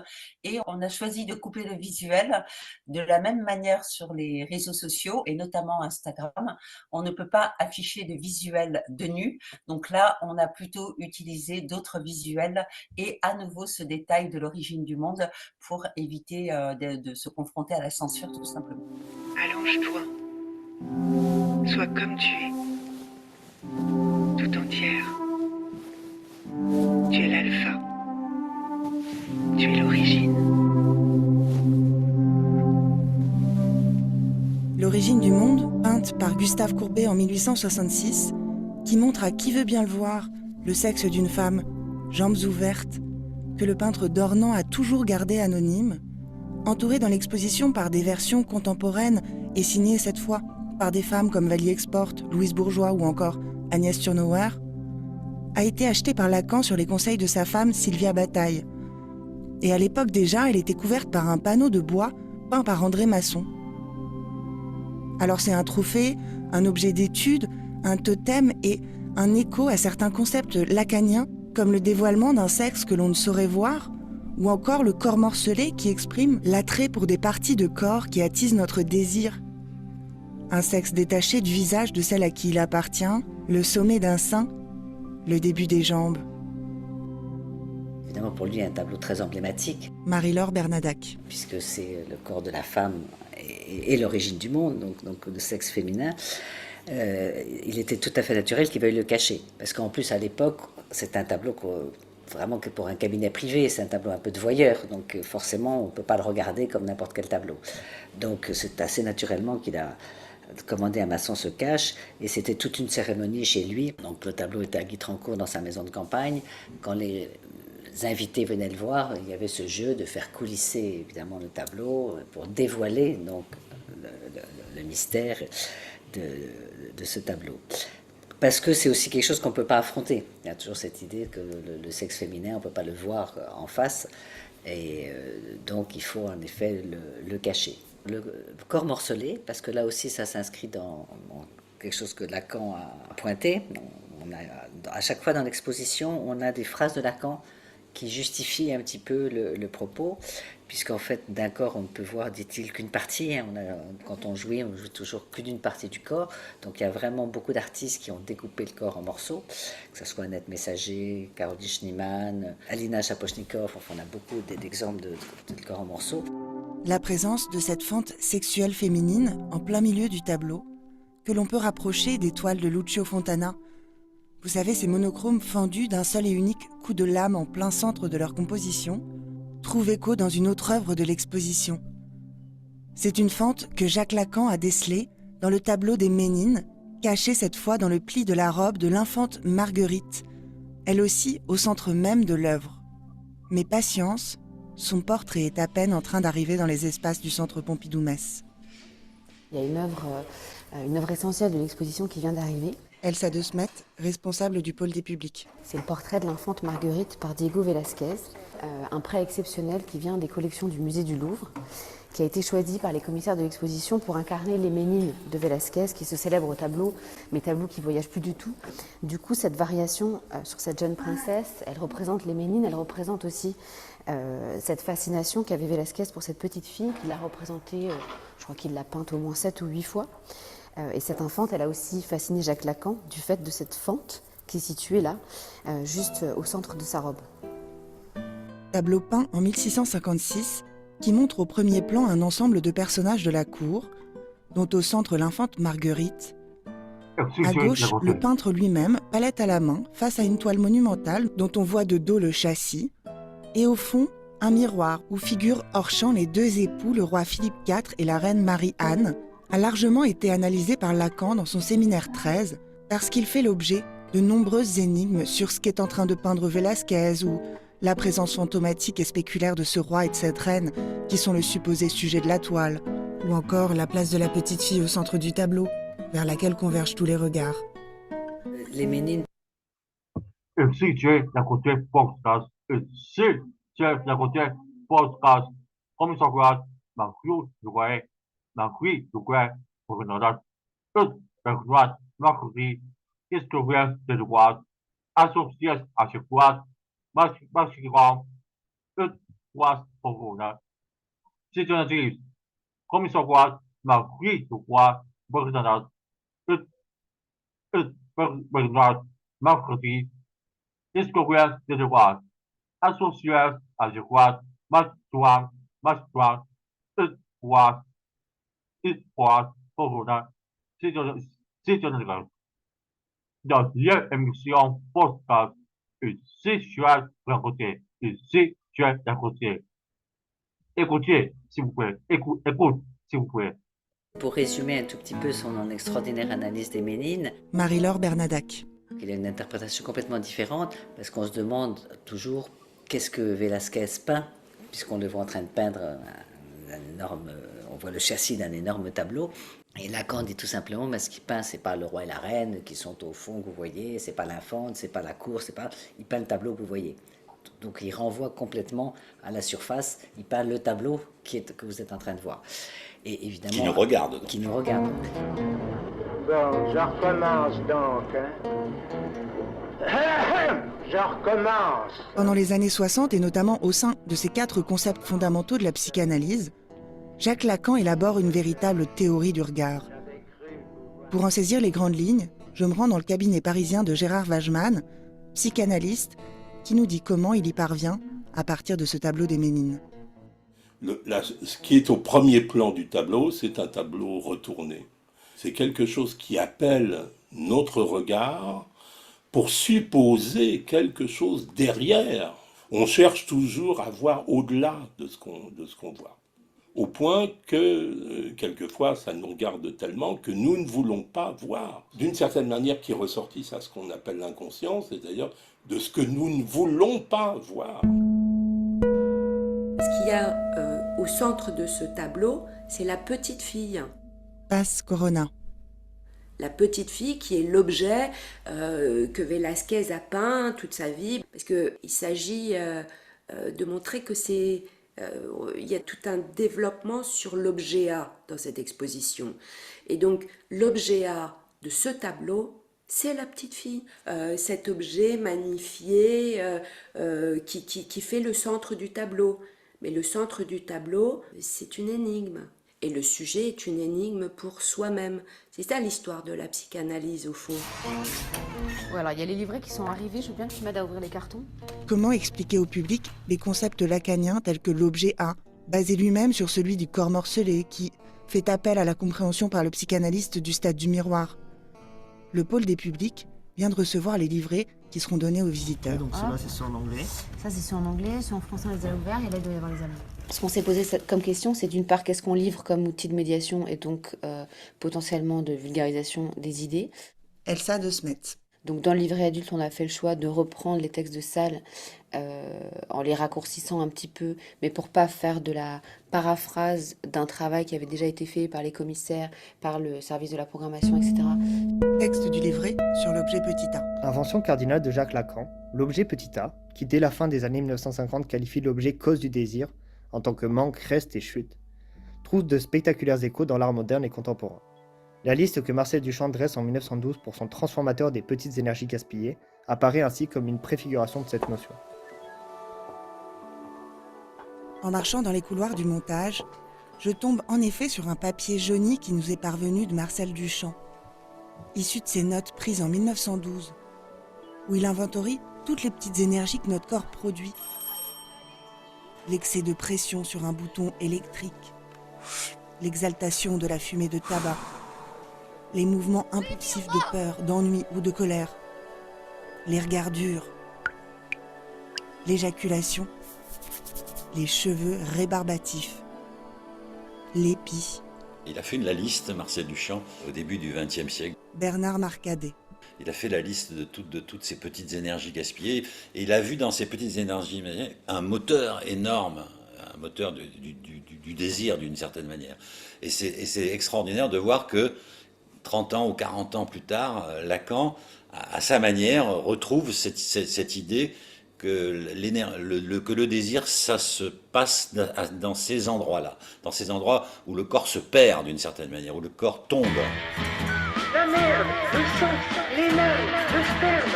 et on a choisi de couper le visuel de la même manière sur les réseaux sociaux et notamment Instagram. On ne peut pas afficher de visuel de nu, donc là on a plutôt utilisé d'autres visuels et à nouveau ce détail de l'origine du monde pour éviter de se confronter à la censure tout simplement. Allonge-toi. Sois comme tu es. Tout entière. Tu es l'alpha. Tu es l'origine. L'origine du monde, peinte par Gustave Courbet en 1866, qui montre à qui veut bien le voir le sexe d'une femme, jambes ouvertes, que le peintre Dornan a toujours gardé anonyme, entouré dans l'exposition par des versions contemporaines et signées cette fois par des femmes comme Vallier-Export, Louise Bourgeois ou encore Agnès Turnauer, a été acheté par Lacan sur les conseils de sa femme Sylvia Bataille. Et à l'époque déjà, elle était couverte par un panneau de bois peint par André Masson. Alors c'est un trophée, un objet d'étude, un totem et un écho à certains concepts lacaniens comme le dévoilement d'un sexe que l'on ne saurait voir, ou encore le corps morcelé qui exprime l'attrait pour des parties de corps qui attisent notre désir. Un sexe détaché du visage de celle à qui il appartient, le sommet d'un sein, le début des jambes. Évidemment, pour lui, un tableau très emblématique. Marie-Laure Bernadac. Puisque c'est le corps de la femme et l'origine du monde, donc le sexe féminin. Il était tout à fait naturel qu'il veuille le cacher. Parce qu'en plus, à l'époque, c'est un tableau vraiment que pour un cabinet privé, c'est un tableau un peu de voyeur. Donc forcément, on ne peut pas le regarder comme n'importe quel tableau. Donc c'est assez naturellement qu'il a commandé à Masson se cache. Et c'était toute une cérémonie chez lui. Donc le tableau était à Guitrancourt dans sa maison de campagne. Quand les invités venaient le voir, il y avait ce jeu de faire coulisser évidemment le tableau pour dévoiler donc le mystère de ce tableau. Parce que c'est aussi quelque chose qu'on ne peut pas affronter. Il y a toujours cette idée que le sexe féminin, on ne peut pas le voir en face. Et donc, il faut en effet le cacher. Le corps morcelé, parce que là aussi, ça s'inscrit dans quelque chose que Lacan a pointé. À chaque fois dans l'exposition, on a des phrases de Lacan qui justifient un petit peu le propos, puisqu'en fait, d'un corps, on ne peut voir, dit-il, qu'une partie. Quand on joue toujours que d'une partie du corps. Donc il y a vraiment beaucoup d'artistes qui ont découpé le corps en morceaux, que ce soit Annette Messager, Caroline Schneemann, Alina Shaposhnikov, enfin on a beaucoup d'exemples de corps en morceaux. La présence de cette fente sexuelle féminine en plein milieu du tableau que l'on peut rapprocher des toiles de Lucio Fontana. Vous savez, ces monochromes fendus d'un seul et unique coup de lame en plein centre de leur composition trouvent écho dans une autre œuvre de l'exposition. C'est une fente que Jacques Lacan a décelée dans le tableau des Ménines, cachée cette fois dans le pli de la robe de l'infante Marguerite, elle aussi au centre même de l'œuvre. Mais patience, son portrait est à peine en train d'arriver dans les espaces du Centre Pompidou-Metz. Il y a une œuvre essentielle de l'exposition qui vient d'arriver. Elsa de Smet, responsable du pôle des publics. C'est le portrait de l'infante Marguerite par Diego Velázquez, un prêt exceptionnel qui vient des collections du musée du Louvre, qui a été choisi par les commissaires de l'exposition pour incarner les Ménines de Velázquez, qui se célèbre au tableau, mais tableau qui ne voyage plus du tout. Du coup, cette variation sur cette jeune princesse, elle représente les Ménines, elle représente aussi cette fascination qu'avait Velázquez pour cette petite fille, qu'il a représentée, je crois qu'il l'a peinte au moins 7 ou 8 fois. Et cette infante, elle a aussi fasciné Jacques Lacan du fait de cette fente qui est située là, juste au centre de sa robe. Tableau peint en 1656 qui montre au premier plan un ensemble de personnages de la cour, dont au centre l'infante Marguerite. À gauche, le peintre lui-même, palette à la main, face à une toile monumentale dont on voit de dos le châssis, et au fond, un miroir où figurent hors champ les deux époux, le roi Philippe IV et la reine Marie-Anne, a largement été analysé par Lacan dans son séminaire 13 parce qu'il fait l'objet de nombreuses énigmes sur ce qu'est en train de peindre Velázquez ou la présence fantomatique et spéculaire de ce roi et de cette reine qui sont le supposé sujet de la toile, ou encore la place de la petite fille au centre du tableau, vers laquelle convergent tous les regards. Les Ménines. Si tu es d'un côté podcast, si tu es d'un côté podcast, comme ça va, pour une autre, mercredi, qu'est-ce que vient de voir, associé à ce quoi, maximum, pour vous, si tu en dis, comme ça va, mercredi, pour une autre, mercredi, qu'est-ce que vient de voir, associé à ce quoi, maximum, pour vous, si tu en dis, deuxième émission podcast, si tu es d'un côté, si tu es d'un côté. Écoutez, s'il vous plaît, écoute, s'il vous plaît. Pour résumer un tout petit peu son extraordinaire analyse des Ménines, Marie-Laure Bernadac. Il a une interprétation complètement différente parce qu'on se demande toujours qu'est-ce que Velázquez peint, puisqu'on le voit en train de peindre un énorme, on voit le châssis d'un énorme tableau. Et Lacan dit tout simplement, mais ce qu'il peint, c'est pas le roi et la reine qui sont au fond que vous voyez, c'est pas l'infante, c'est pas la cour, c'est pas, il peint le tableau que vous voyez. Donc il renvoie complètement à la surface, il peint le tableau que vous êtes en train de voir. Et évidemment, qui nous regarde. Qui nous regarde. Bon, je recommence donc. Je recommence. Pendant les années 60 et notamment au sein de ces 4 concepts fondamentaux de la psychanalyse, Jacques Lacan élabore une véritable théorie du regard. Pour en saisir les grandes lignes, je me rends dans le cabinet parisien de Gérard Wageman, psychanalyste, qui nous dit comment il y parvient à partir de ce tableau des Ménines. Ce qui est au premier plan du tableau, c'est un tableau retourné. C'est quelque chose qui appelle notre regard pour supposer quelque chose derrière. On cherche toujours à voir au-delà de ce qu'on voit. Au point que, quelquefois, ça nous regarde tellement que nous ne voulons pas voir. D'une certaine manière, qui ressortisse à ce qu'on appelle l'inconscient, c'est-à-dire de ce que nous ne voulons pas voir. Ce qu'il y a au centre de ce tableau, c'est la petite fille. Passe Corona. La petite fille qui est l'objet que Velázquez a peint toute sa vie. Parce qu'il s'agit de montrer que c'est... il y a tout un développement sur l'objet A dans cette exposition. Et donc, l'objet A de ce tableau, c'est la petite fille. Cet objet magnifié qui fait le centre du tableau. Mais le centre du tableau, c'est une énigme. Et le sujet est une énigme pour soi-même. C'est ça l'histoire de la psychanalyse, au fond. Voilà, il y a les livrets qui sont arrivés. Je veux bien que tu m'aides à ouvrir les cartons. Comment expliquer au public les concepts lacaniens tels que l'objet A, basé lui-même sur celui du corps morcelé, qui, fait appel à la compréhension par le psychanalyste du stade du miroir. Le pôle des publics vient de recevoir les livrets qui seront donnés aux visiteurs. Donc ceux-là, c'est ceux en anglais. Ça, c'est ceux en anglais, ceux en français, on les a ouverts, et là, il doit y avoir les allemands. Ce qu'on s'est posé comme question, c'est d'une part, qu'est-ce qu'on livre comme outil de médiation et donc potentiellement de vulgarisation des idées. Elsa de Smet. Donc dans le livret adulte, on a fait le choix de reprendre les textes de salle en les raccourcissant un petit peu, mais pour pas faire de la paraphrase d'un travail qui avait déjà été fait par les commissaires, par le service de la programmation, etc. Texte du livret sur l'objet petit a. Invention cardinale de Jacques Lacan, l'objet petit a, qui dès la fin des années 1950 qualifie l'objet cause du désir, en tant que manque, reste et chute, trouve de spectaculaires échos dans l'art moderne et contemporain. La liste que Marcel Duchamp dresse en 1912 pour son transformateur des petites énergies gaspillées apparaît ainsi comme une préfiguration de cette notion. En marchant dans les couloirs du montage, je tombe en effet sur un papier jauni qui nous est parvenu de Marcel Duchamp, issu de ses notes prises en 1912, où il inventorie toutes les petites énergies que notre corps produit. L'excès de pression sur un bouton électrique, l'exaltation de la fumée de tabac, les mouvements impulsifs de peur, d'ennui ou de colère, les regards durs, l'éjaculation, les cheveux rébarbatifs, l'épi. Il a fait la liste, Marcel Duchamp, au début du XXe siècle. Bernard Marcadet. Il a fait la liste de toutes ces petites énergies gaspillées et il a vu dans ces petites énergies un moteur énorme, un moteur du désir d'une certaine manière. Et c'est extraordinaire de voir que 30 ans ou 40 ans plus tard, Lacan, à sa manière, retrouve cette idée que le désir, ça se passe dans ces endroits-là, dans ces endroits où le corps se perd d'une certaine manière, où le corps tombe. La merde, le sang, les larmes, le sperme.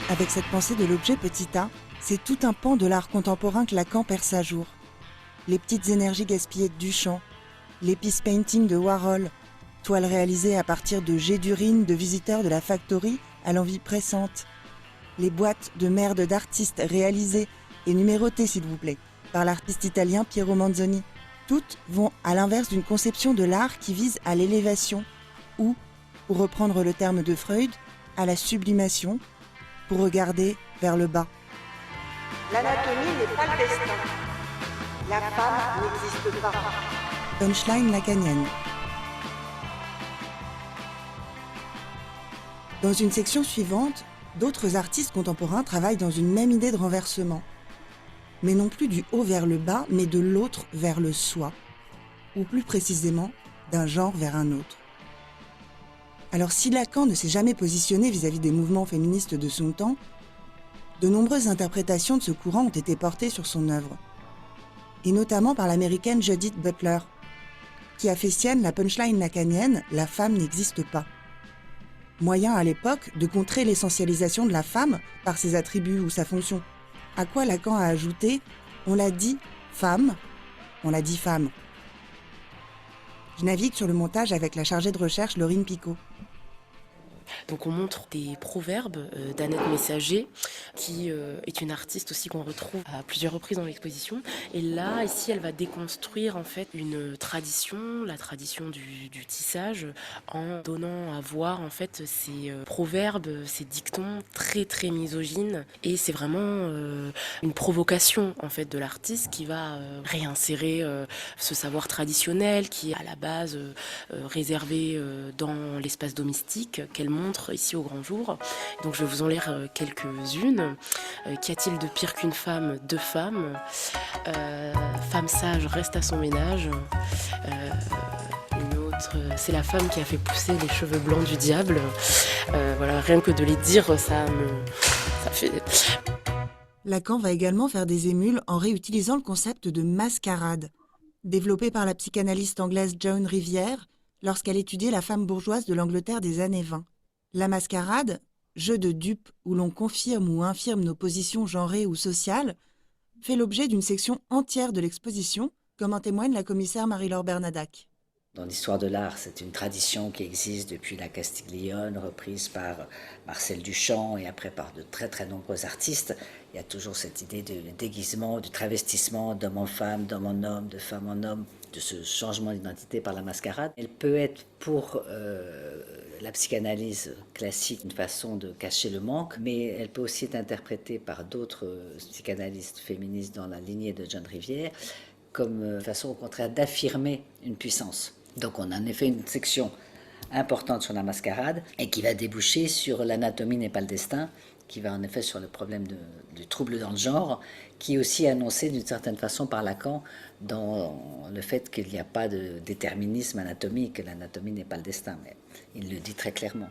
Avec cette pensée de l'objet petit a, c'est tout un pan de l'art contemporain que Lacan perce à jour. Les petites énergies gaspillées de Duchamp, les peace painting de Warhol, toiles réalisées à partir de jets d'urine de visiteurs de la Factory à l'envie pressante, les boîtes de merde d'artistes réalisées et numérotées, s'il vous plaît, par l'artiste italien Piero Manzoni. Toutes vont à l'inverse d'une conception de l'art qui vise à l'élévation ou, pour reprendre le terme de Freud, à la sublimation, pour regarder vers le bas. L'anatomie n'est pas le destin. La femme n'existe pas. Punchline lacanienne. Dans une section suivante, d'autres artistes contemporains travaillent dans une même idée de renversement. Mais non plus du haut vers le bas, mais de l'autre vers le soi. Ou plus précisément, d'un genre vers un autre. Alors si Lacan ne s'est jamais positionné vis-à-vis des mouvements féministes de son temps, de nombreuses interprétations de ce courant ont été portées sur son œuvre. Et notamment par l'américaine Judith Butler, qui a fait sienne la punchline lacanienne « La femme n'existe pas ». Moyen à l'époque de contrer l'essentialisation de la femme par ses attributs ou sa fonction. À quoi Lacan a ajouté « On l'a dit femme, on l'a dit femme ». Je navigue sur le montage avec la chargée de recherche Laurine Picot. Donc on montre des proverbes d'Annette Messager, qui est une artiste aussi qu'on retrouve à plusieurs reprises dans l'exposition. Et là, ici, elle va déconstruire en fait une tradition, la tradition du tissage, en donnant à voir en fait ces proverbes, ces dictons très très misogynes. Et c'est vraiment une provocation en fait de l'artiste qui va réinsérer ce savoir traditionnel qui est à la base réservé dans l'espace domestique qu'elle montre ici au grand jour. Donc je vais vous en lire quelques-unes. Qu'y a-t-il de pire qu'une femme, deux femmes? Femme sage reste à son ménage. Une autre, c'est la femme qui a fait pousser les cheveux blancs du diable. Voilà, rien que de les dire, ça fait... Lacan va également faire des émules en réutilisant le concept de mascarade, développé par la psychanalyste anglaise Joan Rivière lorsqu'elle étudiait la femme bourgeoise de l'Angleterre des années 20. La mascarade, jeu de dupes où l'on confirme ou infirme nos positions genrées ou sociales, fait l'objet d'une section entière de l'exposition, comme en témoigne la commissaire Marie-Laure Bernadac. Dans l'histoire de l'art, c'est une tradition qui existe depuis la Castiglione, reprise par Marcel Duchamp et après par de très très nombreux artistes. Il y a toujours cette idée de déguisement, du travestissement d'homme en femme, d'homme en homme, de femme en homme, de ce changement d'identité par la mascarade. Elle peut être pour la psychanalyse classique une façon de cacher le manque, mais elle peut aussi être interprétée par d'autres psychanalystes féministes dans la lignée de John Rivière comme façon au contraire d'affirmer une puissance. Donc on a en effet une section importante sur la mascarade et qui va déboucher sur l'anatomie n'est pas le destin, qui va en effet sur le problème du trouble dans le genre, qui est aussi annoncé d'une certaine façon par Lacan dans le fait qu'il n'y a pas de déterminisme anatomique, que l'anatomie n'est pas le destin, mais il le dit très clairement.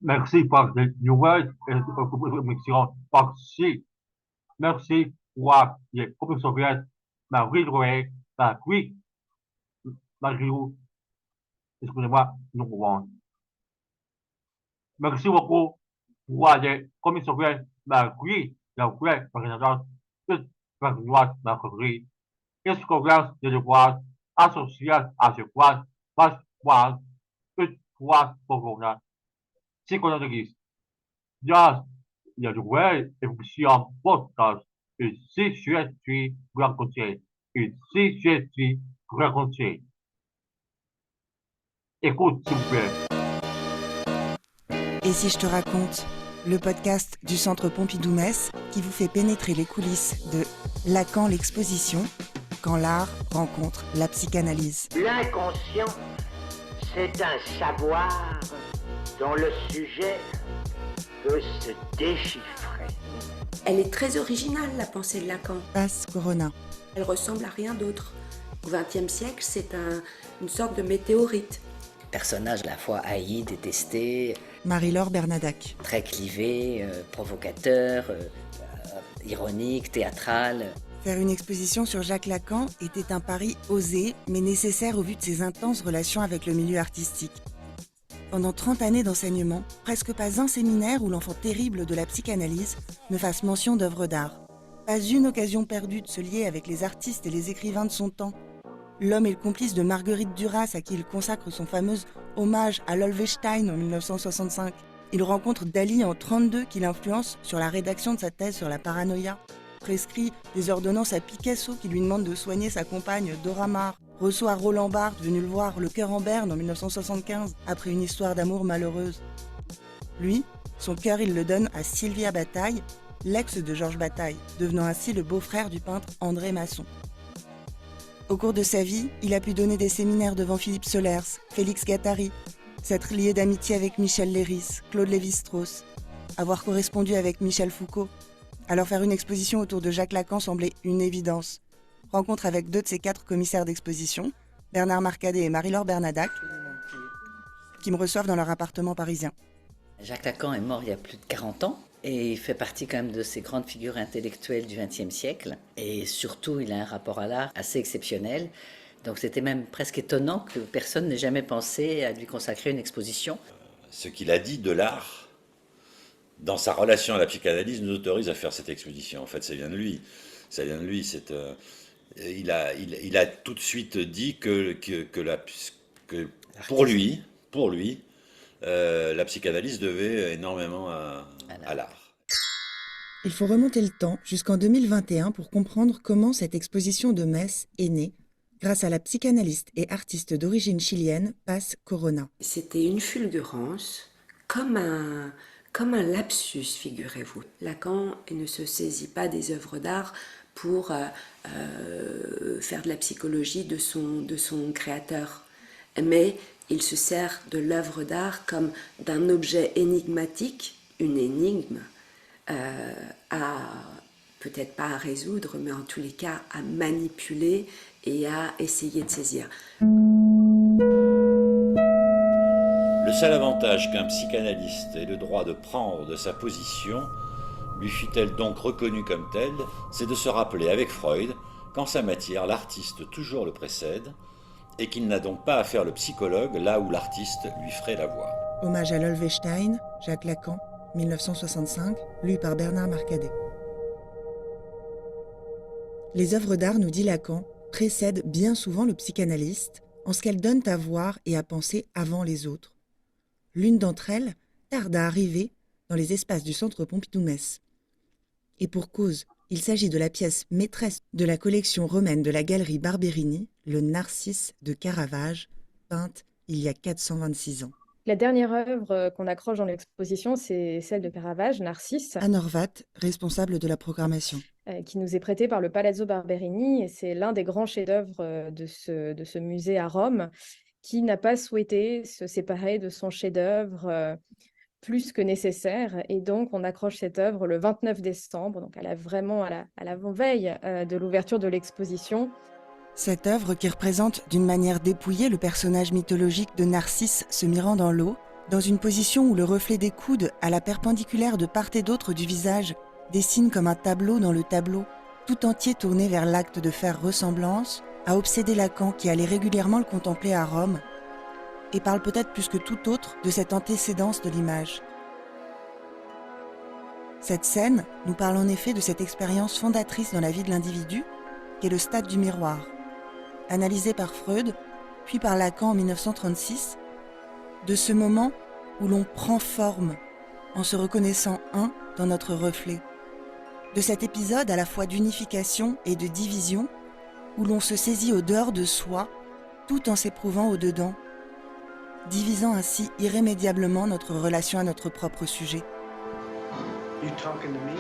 Merci pour les nouvelles informations. Merci pour les professeurs Marie-Louise, Marie-Lou, excusez-moi, nous pouvons. Merci beaucoup pour les commissaires Marie, Marie, Marie, Escolas de devoir associés à ce point, pas une fois pour vous. Psychologique. Il y a de vraies évolutions importantes. Et si je suis rencontré, et si je suis rencontré, écoute, s'il vous plaît. Et si je te raconte, le podcast du Centre Pompidou-Metz qui vous fait pénétrer les coulisses de Lacan l'exposition, quand l'art rencontre la psychanalyse. L'inconscient, c'est un savoir dont le sujet peut se déchiffrer. Elle est très originale, la pensée de Lacan. Passe Corona. Elle ressemble à rien d'autre. Au XXe siècle, c'est une sorte de météorite. Personnage à la fois haï, détesté. Marie-Laure Bernadac. Très clivé, provocateur, ironique, théâtral. Faire une exposition sur Jacques Lacan était un pari osé, mais nécessaire au vu de ses intenses relations avec le milieu artistique. Pendant 30 années d'enseignement, presque pas un séminaire où l'enfant terrible de la psychanalyse ne fasse mention d'œuvres d'art. Pas une occasion perdue de se lier avec les artistes et les écrivains de son temps. L'homme est le complice de Marguerite Duras, à qui il consacre son fameux hommage à Lolvestein en 1965. Il rencontre Dali en 1932 qui l'influence sur la rédaction de sa thèse sur la paranoïa. Prescrit des ordonnances à Picasso qui lui demande de soigner sa compagne Dora Maar. Reçoit Roland Barthes, venu le voir le cœur en berne en 1975, après une histoire d'amour malheureuse. Lui, son cœur il le donne à Sylvia Bataille, l'ex de Georges Bataille, devenant ainsi le beau-frère du peintre André Masson. Au cours de sa vie, il a pu donner des séminaires devant Philippe Solers, Félix Guattari, s'être lié d'amitié avec Michel Léris, Claude Lévi-Strauss, avoir correspondu avec Michel Foucault. Alors faire une exposition autour de Jacques Lacan semblait une évidence. Rencontre avec 2 de ses 4 commissaires d'exposition, Bernard Marcadet et Marie-Laure Bernadac, qui me reçoivent dans leur appartement parisien. Jacques Lacan est mort il y a plus de 40 ans et il fait partie quand même de ces grandes figures intellectuelles du XXe siècle. Et surtout, il a un rapport à l'art assez exceptionnel. Donc c'était même presque étonnant que personne n'ait jamais pensé à lui consacrer une exposition. Ce qu'il a dit de l'art, dans sa relation à la psychanalyse, nous autorise à faire cette exposition. En fait, ça vient de lui. Ça vient de lui. Il a tout de suite dit que pour lui, la psychanalyse devait énormément à l'art. Il faut remonter le temps jusqu'en 2021 pour comprendre comment cette exposition de Metz est née, grâce à la psychanalyste et artiste d'origine chilienne Paz Corona. C'était une fulgurance, comme un lapsus, figurez-vous. Lacan ne se saisit pas des œuvres d'art pour faire de la psychologie de son créateur. Mais il se sert de l'œuvre d'art comme d'un objet énigmatique, une énigme, peut-être pas à résoudre, mais en tous les cas à manipuler et à essayer de saisir. Le seul avantage qu'un psychanalyste ait le droit de prendre de sa position, lui fut-elle donc reconnue comme telle, c'est de se rappeler avec Freud qu'en sa matière l'artiste toujours le précède et qu'il n'a donc pas à faire le psychologue là où l'artiste lui ferait la voix. Hommage à Lolvestein, Jacques Lacan, 1965, lu par Bernard Marcadet. Les œuvres d'art, nous dit Lacan, précèdent bien souvent le psychanalyste en ce qu'elles donnent à voir et à penser avant les autres. L'une d'entre elles tarde à arriver dans les espaces du Centre Pompidou-Metz. Et pour cause, il s'agit de la pièce maîtresse de la collection romaine de la galerie Barberini, le Narcisse de Caravage, peinte il y a 426 ans. La dernière œuvre qu'on accroche dans l'exposition, c'est celle de Caravage, Narcisse. Anne Horvat, responsable de la programmation. Qui nous est prêtée par le Palazzo Barberini, et c'est l'un des grands chefs-d'œuvre de ce musée à Rome, qui n'a pas souhaité se séparer de son chef-d'œuvre plus que nécessaire. Et donc, on accroche cette œuvre le 29 décembre, donc vraiment à l'avant-veille de l'ouverture de l'exposition. Cette œuvre qui représente d'une manière dépouillée le personnage mythologique de Narcisse se mirant dans l'eau, dans une position où le reflet des coudes à la perpendiculaire de part et d'autre du visage dessine comme un tableau dans le tableau, tout entier tourné vers l'acte de faire ressemblance, a obsédé Lacan qui allait régulièrement le contempler à Rome, et parle peut-être plus que tout autre de cette antécédence de l'image. Cette scène nous parle en effet de cette expérience fondatrice dans la vie de l'individu, qu'est le stade du miroir, analysé par Freud, puis par Lacan en 1936, de ce moment où l'on prend forme en se reconnaissant un dans notre reflet, de cet épisode à la fois d'unification et de division, où l'on se saisit au dehors de soi, tout en s'éprouvant au dedans, divisant ainsi irrémédiablement notre relation à notre propre sujet. You talking to me?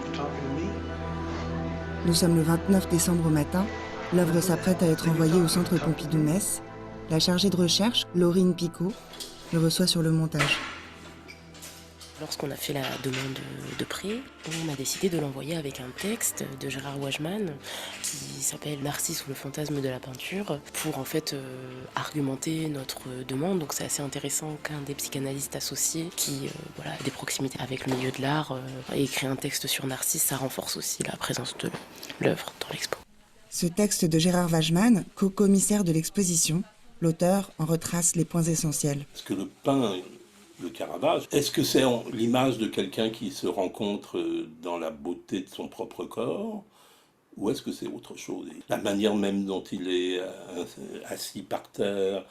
You talking to me? Nous sommes le 29 décembre au matin, l'œuvre s'apprête à être envoyée au Centre Pompidou-Metz. La chargée de recherche, Laurine Picot, le reçoit sur le montage. Lorsqu'on a fait la demande de prêt, on a décidé de l'envoyer avec un texte de Gérard Wajman qui s'appelle Narcisse ou le fantasme de la peinture pour en fait argumenter notre demande. Donc c'est assez intéressant qu'un des psychanalystes associés qui a des proximités avec le milieu de l'art ait écrit un texte sur Narcisse. Ça renforce aussi la présence de l'œuvre dans l'expo. Ce texte de Gérard Wajman, co-commissaire de l'exposition, l'auteur en retrace les points essentiels. Parce que le pain, le Caravage, est-ce que c'est l'image de quelqu'un qui se rencontre dans la beauté de son propre corps, ou est-ce que c'est autre chose? La manière même dont il est assis par terre,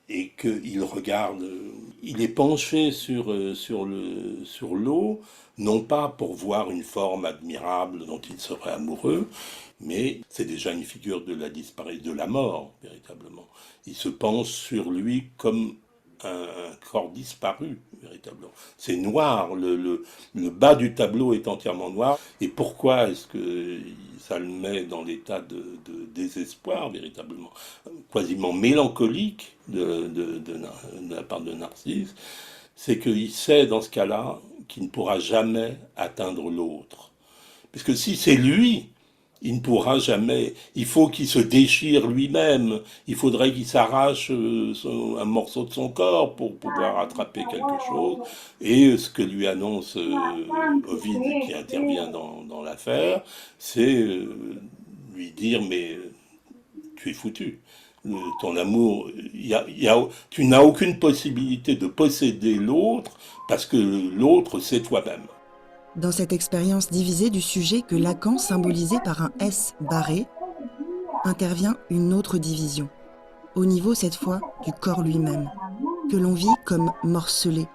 et qu'il regarde, il est penché sur l'eau, non pas pour voir une forme admirable dont il serait amoureux, mais c'est déjà une figure de la disparition, de la mort, véritablement. Il se penche sur lui comme un corps disparu, véritablement. C'est noir, le bas du tableau est entièrement noir. Et pourquoi est-ce que ça le met dans l'état de désespoir, véritablement, quasiment mélancolique de la part de Narcisse? C'est qu'il sait, dans ce cas-là, qu'il ne pourra jamais atteindre l'autre. Puisque si c'est lui, il ne pourra jamais. Il faut qu'il se déchire lui-même. Il faudrait qu'il s'arrache un morceau de son corps pour pouvoir attraper quelque chose. Et ce que lui annonce Ovide, qui intervient dans l'affaire, c'est lui dire « mais tu es foutu. Ton amour, tu n'as aucune possibilité de posséder l'autre parce que l'autre, c'est toi-même. » Dans cette expérience divisée du sujet que Lacan symbolisait par un S barré, intervient une autre division, au niveau cette fois du corps lui-même, que l'on vit comme morcelé,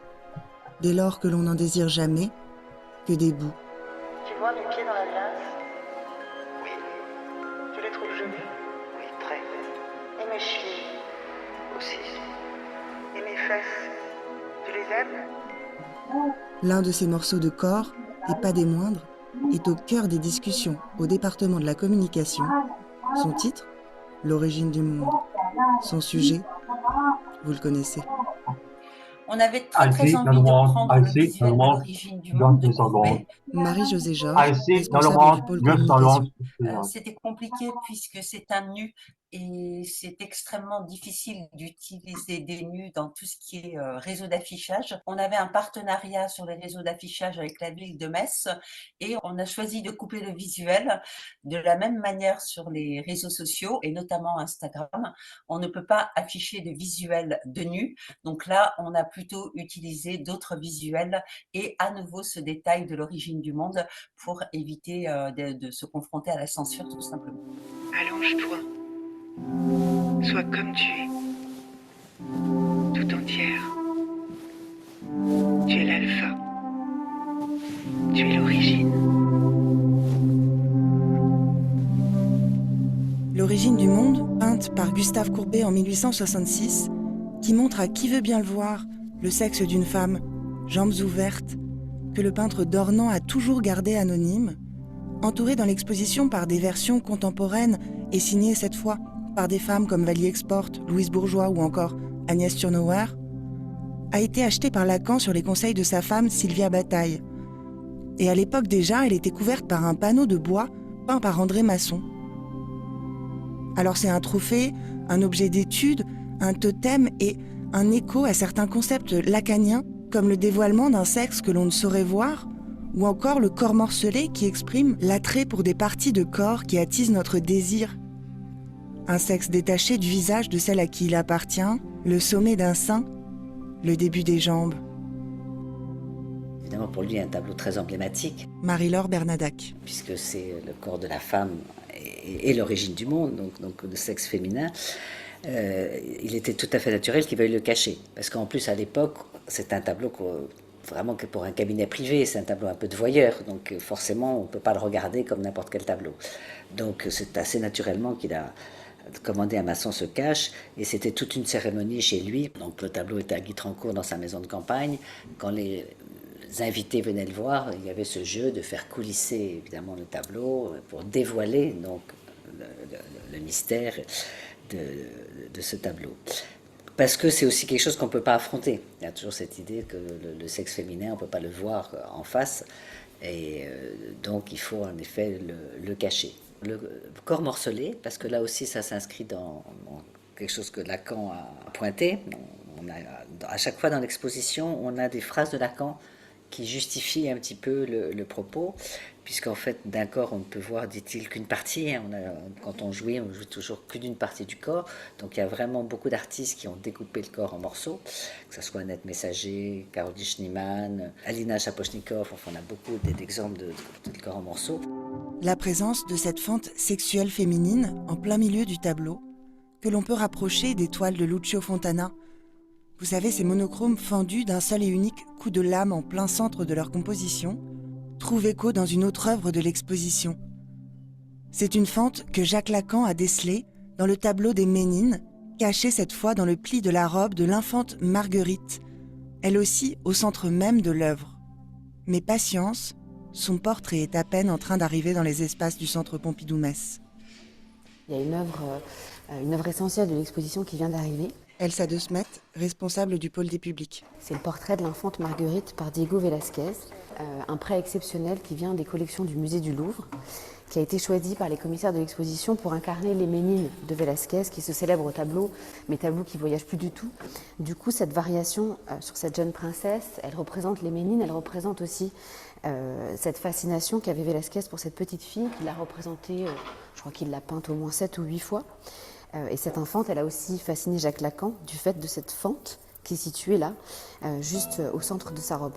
dès lors que l'on n'en désire jamais que des bouts. Tu vois mes pieds dans la glace? Oui. Tu les trouves jolis? Oui, très. Et mes chevilles? Aussi. Et mes fesses? Tu les aimes? L'un de ces morceaux de corps, et pas des moindres, est au cœur des discussions au département de la communication. Son titre, L'origine du monde. Son sujet, vous le connaissez. On avait très envie de prendre le visuel de l'origine du monde. Marie-Josée Georges, responsable du pôle communication. C'était compliqué puisque c'est un nu et c'est extrêmement difficile d'utiliser des nus dans tout ce qui est réseau d'affichage. On avait un partenariat sur les réseaux d'affichage avec la ville de Metz et on a choisi de couper le visuel de la même manière sur les réseaux sociaux et notamment Instagram. On ne peut pas afficher de visuel de nus, donc là on a plutôt utilisé d'autres visuels et à nouveau ce détail de l'origine du monde pour éviter de se confronter à la censure tout simplement. Allonge-toi. Sois comme tu es. Tout entière. Tu es l'alpha. Tu es l'origine. L'origine du monde, peinte par Gustave Courbet en 1866, qui montre à qui veut bien le voir le sexe d'une femme, jambes ouvertes, que le peintre Dornan a toujours gardé anonyme, entouré dans l'exposition par des versions contemporaines et signé cette fois par des femmes comme Valie Export, Louise Bourgeois ou encore Agnès Turnauer, a été acheté par Lacan sur les conseils de sa femme Sylvia Bataille. Et à l'époque déjà, elle était couverte par un panneau de bois peint par André Masson. Alors c'est un trophée, un objet d'étude, un totem et un écho à certains concepts lacaniens comme le dévoilement d'un sexe que l'on ne saurait voir, ou encore le corps morcelé qui exprime l'attrait pour des parties de corps qui attisent notre désir. Un sexe détaché du visage de celle à qui il appartient, le sommet d'un sein, le début des jambes. Évidemment, pour lui, un tableau très emblématique. Marie-Laure Bernadac. Puisque c'est le corps de la femme et l'origine du monde, donc le sexe féminin, il était tout à fait naturel qu'il veuille le cacher. Parce qu'en plus, à l'époque, c'est un tableau vraiment que pour un cabinet privé, c'est un tableau un peu de voyeur, donc forcément on ne peut pas le regarder comme n'importe quel tableau. Donc c'est assez naturellement qu'il a commandé à Masson se cache, et c'était toute une cérémonie chez lui. Donc le tableau était à Guitrancourt dans sa maison de campagne. Quand les invités venaient le voir, il y avait ce jeu de faire coulisser évidemment le tableau pour dévoiler donc le mystère de ce tableau. Parce que c'est aussi quelque chose qu'on ne peut pas affronter. Il y a toujours cette idée que le sexe féminin, on ne peut pas le voir en face. Et donc, il faut en effet le cacher. Le corps morcelé, parce que là aussi, ça s'inscrit dans quelque chose que Lacan a pointé. À chaque fois dans l'exposition, on a des phrases de Lacan qui justifient un petit peu le propos, puisqu'en fait, d'un corps, on ne peut voir, dit-il, qu'une partie. Quand on joue toujours que d'une partie du corps. Donc il y a vraiment beaucoup d'artistes qui ont découpé le corps en morceaux, que ce soit Annette Messager, Karoli Schneemann, Alina Shaposhnikov, enfin on a beaucoup d'exemples de corps en morceaux. La présence de cette fente sexuelle féminine en plein milieu du tableau, que l'on peut rapprocher des toiles de Lucio Fontana. Vous savez, ces monochromes fendus d'un seul et unique coup de lame en plein centre de leur composition, trouve écho dans une autre œuvre de l'exposition. C'est une fente que Jacques Lacan a décelée dans le tableau des Ménines, cachée cette fois dans le pli de la robe de l'infante Marguerite, elle aussi au centre même de l'œuvre. Mais patience, son portrait est à peine en train d'arriver dans les espaces du centre Pompidou-Metz. Il y a une œuvre essentielle de l'exposition qui vient d'arriver. Elsa de Smet, responsable du pôle des publics. C'est le portrait de l'infante Marguerite par Diego Velázquez, un prêt exceptionnel qui vient des collections du musée du Louvre, qui a été choisi par les commissaires de l'exposition pour incarner les Ménines de Velázquez, qui est ce célèbre tableau, mais tableau qui ne voyage plus du tout. Du coup, cette variation sur cette jeune princesse, elle représente les Ménines, elle représente aussi cette fascination qu'avait Velázquez pour cette petite fille, qu'il a représentée, je crois qu'il l'a peinte au moins 7 ou 8 fois. Et cette infante, elle a aussi fasciné Jacques Lacan du fait de cette fente qui est située là, juste au centre de sa robe.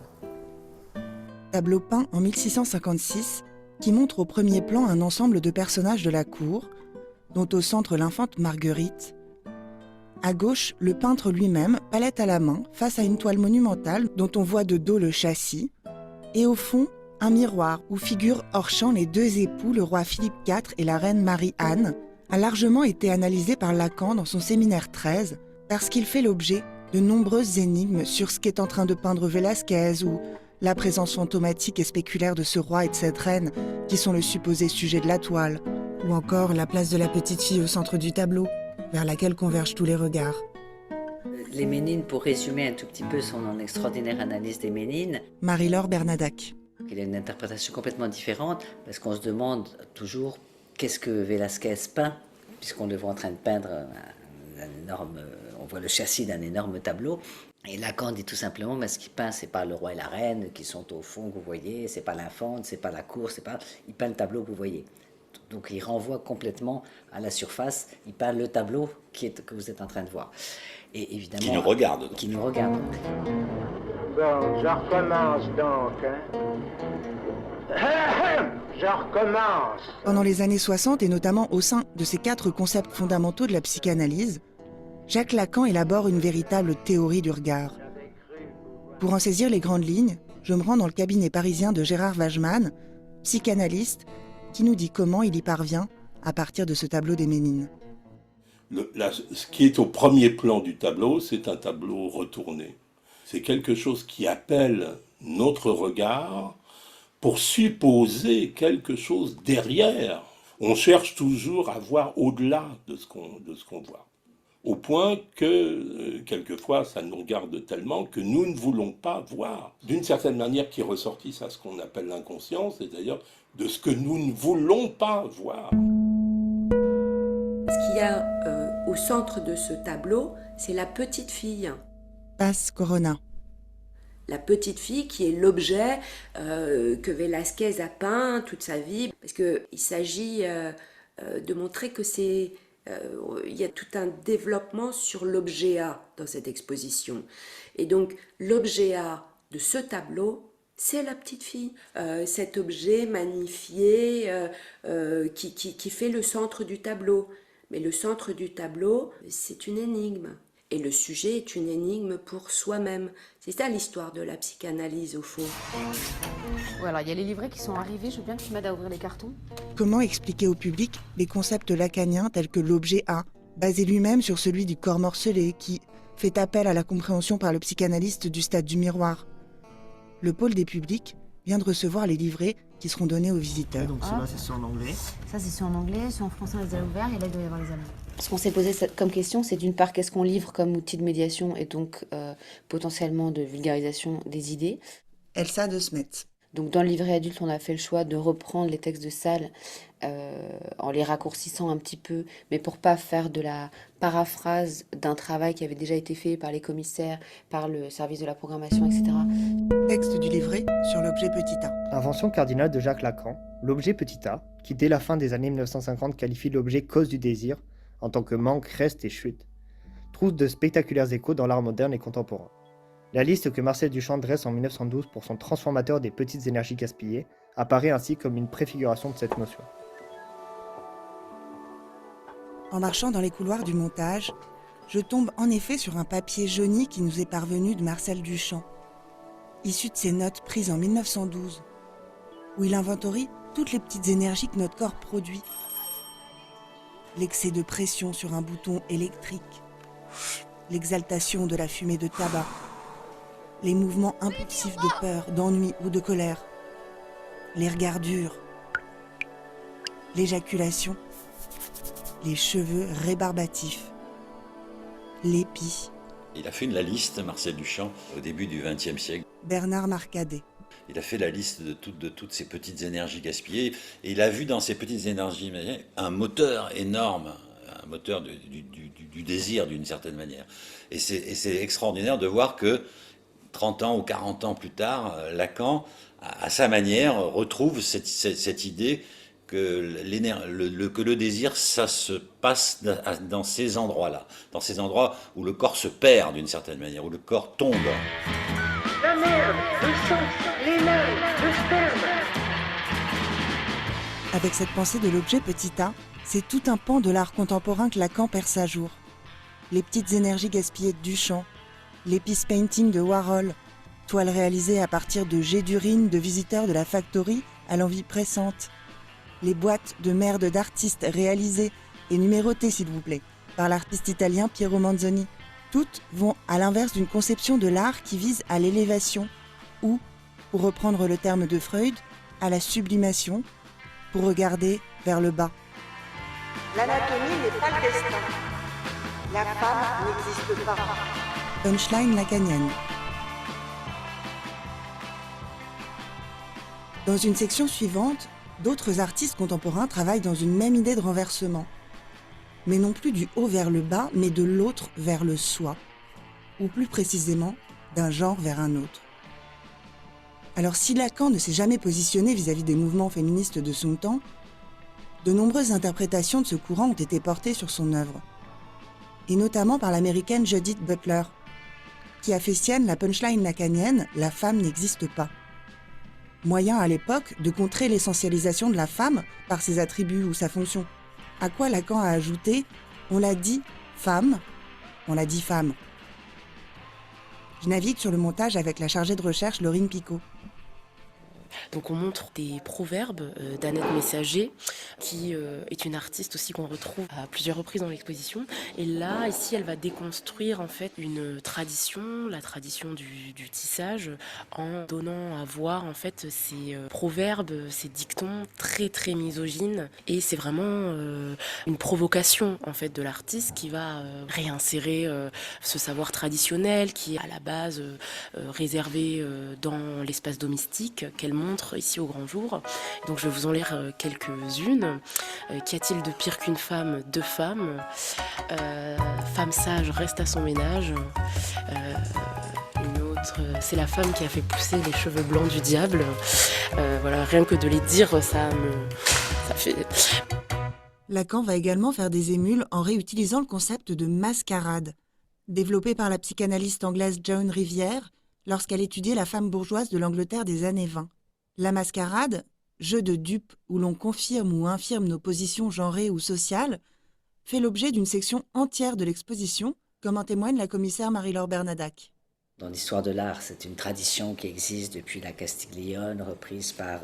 Tableau peint en 1656 qui montre au premier plan un ensemble de personnages de la cour, dont au centre l'infante Marguerite. À gauche, le peintre lui-même, palette à la main, face à une toile monumentale dont on voit de dos le châssis, et au fond, un miroir où figurent hors champ les deux époux, le roi Philippe IV et la reine Marie-Anne, a largement été analysé par Lacan dans son séminaire 13 parce qu'il fait l'objet de nombreuses énigmes sur ce qu'est en train de peindre Velázquez ou la présence fantomatique et spéculaire de ce roi et de cette reine qui sont le supposé sujet de la toile, ou encore la place de la petite fille au centre du tableau, vers laquelle convergent tous les regards. Les Ménines, pour résumer un tout petit peu son extraordinaire analyse des Ménines, Marie-Laure Bernadac. Il a une interprétation complètement différente parce qu'on se demande toujours qu'est-ce que Velázquez peint, puisqu'on le voit en train de peindre on voit le châssis d'un énorme tableau. Et Lacan dit tout simplement, ce qu'il peint, c'est pas le roi et la reine qui sont au fond, que vous voyez, c'est pas l'infante, c'est pas la cour, il peint le tableau que vous voyez. Donc il renvoie complètement à la surface, il peint le tableau que vous êtes en train de voir. Et évidemment, qui nous regarde. Qui nous regarde. Bon, je recommence donc, Je recommence. Pendant les années 60 et notamment au sein de ces 4 concepts fondamentaux de la psychanalyse, Jacques Lacan élabore une véritable théorie du regard. Pour en saisir les grandes lignes, je me rends dans le cabinet parisien de Gérard Wageman, psychanalyste, qui nous dit comment il y parvient à partir de ce tableau des Ménines. Ce qui est au premier plan du tableau, c'est un tableau retourné. C'est quelque chose qui appelle notre regard pour supposer quelque chose derrière. On cherche toujours à voir au-delà de ce qu'on voit. Au point que, quelquefois, ça nous regarde tellement que nous ne voulons pas voir. D'une certaine manière, qui ressortisse à ce qu'on appelle l'inconscient, c'est-à-dire de ce que nous ne voulons pas voir. Ce qu'il y a au centre de ce tableau, c'est la petite fille. Passe Corona. La petite fille qui est l'objet que Velázquez a peint toute sa vie. Parce qu'il s'agit de montrer que il y a tout un développement sur l'objet A dans cette exposition. Et donc, l'objet A de ce tableau, c'est la petite fille. Cet objet magnifié qui fait le centre du tableau. Mais le centre du tableau, c'est une énigme. Et le sujet est une énigme pour soi-même. C'est ça l'histoire de la psychanalyse, au fond. Voilà, il y a les livrets qui sont arrivés. Je veux bien que tu m'aides à ouvrir les cartons. Comment expliquer au public les concepts lacaniens tels que l'objet A, basé lui-même sur celui du corps morcelé, qui fait appel à la compréhension par le psychanalyste du stade du miroir? Le pôle des publics vient de recevoir les livrets qui seront donnés aux visiteurs. Donc ceux-là, c'est ceux en anglais. Ça, c'est ceux en anglais. Ceux en français, on les a ouverts. Et là, il doit y avoir les allemands. Ce qu'on s'est posé comme question, c'est d'une part, qu'est-ce qu'on livre comme outil de médiation et donc potentiellement de vulgarisation des idées. Elsa de Smet. Donc dans le livret adulte, on a fait le choix de reprendre les textes de salle en les raccourcissant un petit peu, mais pour pas faire de la paraphrase d'un travail qui avait déjà été fait par les commissaires, par le service de la programmation, etc. Texte du livret sur l'objet petit a. Invention cardinale de Jacques Lacan, l'objet petit a, qui dès la fin des années 1950 qualifie l'objet cause du désir, en tant que manque, reste et chute, trouve de spectaculaires échos dans l'art moderne et contemporain. La liste que Marcel Duchamp dresse en 1912 pour son transformateur des petites énergies gaspillées apparaît ainsi comme une préfiguration de cette notion. En marchant dans les couloirs du montage, je tombe en effet sur un papier jauni qui nous est parvenu de Marcel Duchamp, issu de ses notes prises en 1912, où il inventorie toutes les petites énergies que notre corps produit. L'excès de pression sur un bouton électrique, l'exaltation de la fumée de tabac, les mouvements impulsifs de peur, d'ennui ou de colère, les regards durs, l'éjaculation, les cheveux rébarbatifs, l'épi. Il a fait la liste, Marcel Duchamp, au début du XXe siècle. Bernard Marcadet. Il a fait la liste de toutes ces petites énergies gaspillées et il a vu dans ces petites énergies un moteur énorme, un moteur du désir d'une certaine manière. Et c'est extraordinaire de voir que 30 ans ou 40 ans plus tard, Lacan, à sa manière, retrouve cette idée que le désir, ça se passe dans ces endroits-là, dans ces endroits où le corps se perd d'une certaine manière, où le corps tombe. La merde, le sang, les larmes, le sperme. Avec cette pensée de l'objet petit a, c'est tout un pan de l'art contemporain que Lacan perce à jour. Les petites énergies gaspillées de Duchamp, les peace painting de Warhol, toiles réalisées à partir de jets d'urine de visiteurs de la Factory à l'envie pressante, les boîtes de merde d'artistes réalisées et numérotées, s'il vous plaît, par l'artiste italien Piero Manzoni. Toutes vont à l'inverse d'une conception de l'art qui vise à l'élévation, ou, pour reprendre le terme de Freud, à la sublimation, pour regarder vers le bas. L'anatomie n'est pas le destin. La femme n'existe pas. Punchline lacanienne. Dans une section suivante, d'autres artistes contemporains travaillent dans une même idée de renversement. mais non plus du haut vers le bas, mais de l'autre vers le soi, ou plus précisément, d'un genre vers un autre. Alors si Lacan ne s'est jamais positionné vis-à-vis des mouvements féministes de son temps, de nombreuses interprétations de ce courant ont été portées sur son œuvre, et notamment par l'américaine Judith Butler, qui a fait sienne la punchline lacanienne « La femme n'existe pas ». Moyen à l'époque de contrer l'essentialisation de la femme par ses attributs ou sa fonction. À quoi Lacan a ajouté « On l'a dit femme, on l'a dit femme ». Je navigue sur le montage avec la chargée de recherche Laurine Picot. Donc on montre des proverbes d'Annette Messager, qui est une artiste aussi qu'on retrouve à plusieurs reprises dans l'exposition. Et là, ici, elle va déconstruire en fait une tradition, la tradition du tissage, en donnant à voir en fait ces proverbes, ces dictons très très misogynes. Et c'est vraiment une provocation en fait de l'artiste qui va réinsérer ce savoir traditionnel qui est à la base réservé dans l'espace domestique qu'elle montre ici au grand jour. Donc je vais vous en lire quelques-unes. Qu'y a-t-il de pire qu'une femme, deux femmes femme sage reste à son ménage. Une autre, c'est la femme qui a fait pousser les cheveux blancs du diable. Voilà, rien que de les dire, ça fait... Lacan va également faire des émules en réutilisant le concept de mascarade, développé par la psychanalyste anglaise Joan Rivière lorsqu'elle étudiait la femme bourgeoise de l'Angleterre des années 20. La mascarade, jeu de dupes où l'on confirme ou infirme nos positions genrées ou sociales, fait l'objet d'une section entière de l'exposition, comme en témoigne la commissaire Marie-Laure Bernadac. Dans l'histoire de l'art, c'est une tradition qui existe depuis la Castiglione, reprise par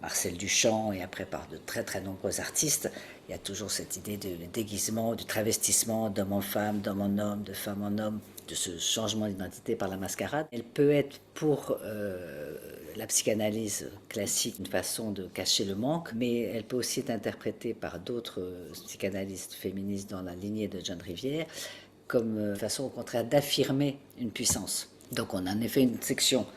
Marcel Duchamp et après par de très très nombreux artistes. Il y a toujours cette idée de déguisement, du travestissement d'homme en femme, d'homme en homme, de femme en homme, de ce changement d'identité par la mascarade. Elle peut être pour la psychanalyse classique une façon de cacher le manque, mais elle peut aussi être interprétée par d'autres psychanalystes féministes dans la lignée de Joan Rivière comme façon au contraire d'affirmer une puissance. Donc on a en effet une section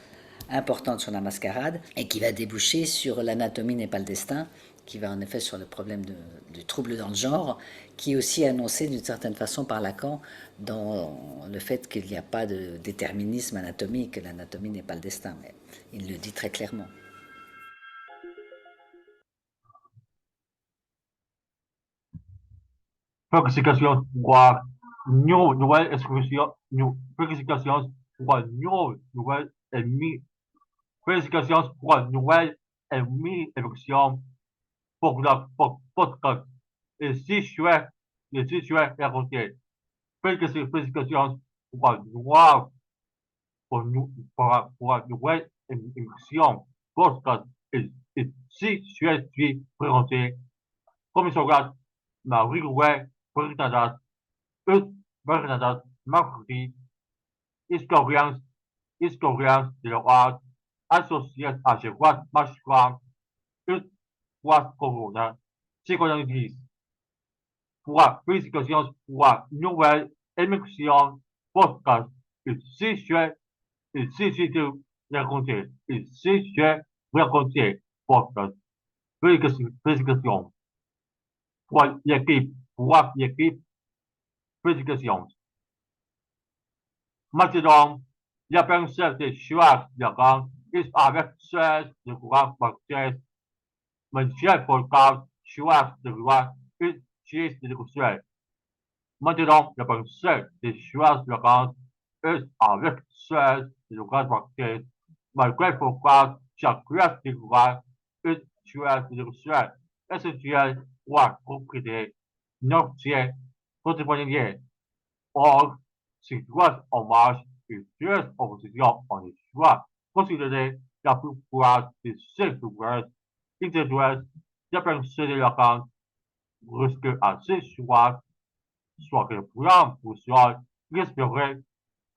importante sur la mascarade et qui va déboucher sur l'anatomie n'est pas le destin, qui va en effet sur le problème du trouble dans le genre, qui est aussi annoncé d'une certaine façon par Lacan dans le fait qu'il n'y a pas de déterminisme anatomique, que l'anatomie n'est pas le destin, mais il le dit très clairement. Flexification pour nouvelle expression, flexification pour nouvelle ennemie, flexification pour nouvelle ennemie, élection pour la podcast. Et si je suis raconté, flexification pour nouvelle élection podcast. Et si je suis présenté, comme je regarde ma rigueur, Bernadette Marfri, historien de l'art, associé à Gérard Machran, Post Corona, psychanalyse, pour la félicitations pour la nouvelle émission podcast. Et si je raconté, podcast, félicitations pour l'équipe, félicitations. Maintenant, il y a plein de choix Lacan, avec 16 de grands parties, Monsieur Podcast, choix de loi, et 6 de conseil. Maintenant, il y a plein de choix Lacan, avec 16 de grands parties, malgré Podcast, chaque classe de loi, et 6 de conseil. Essentiel pour compléter notre contemporain. Or, c'est grâce au hommage et grâce aux étudiants en histoire, considérer la plupart des cinq ouvrages intellectuels d'apprécier de Lacan, risque à ces choix, soit que le plan pour soi respirer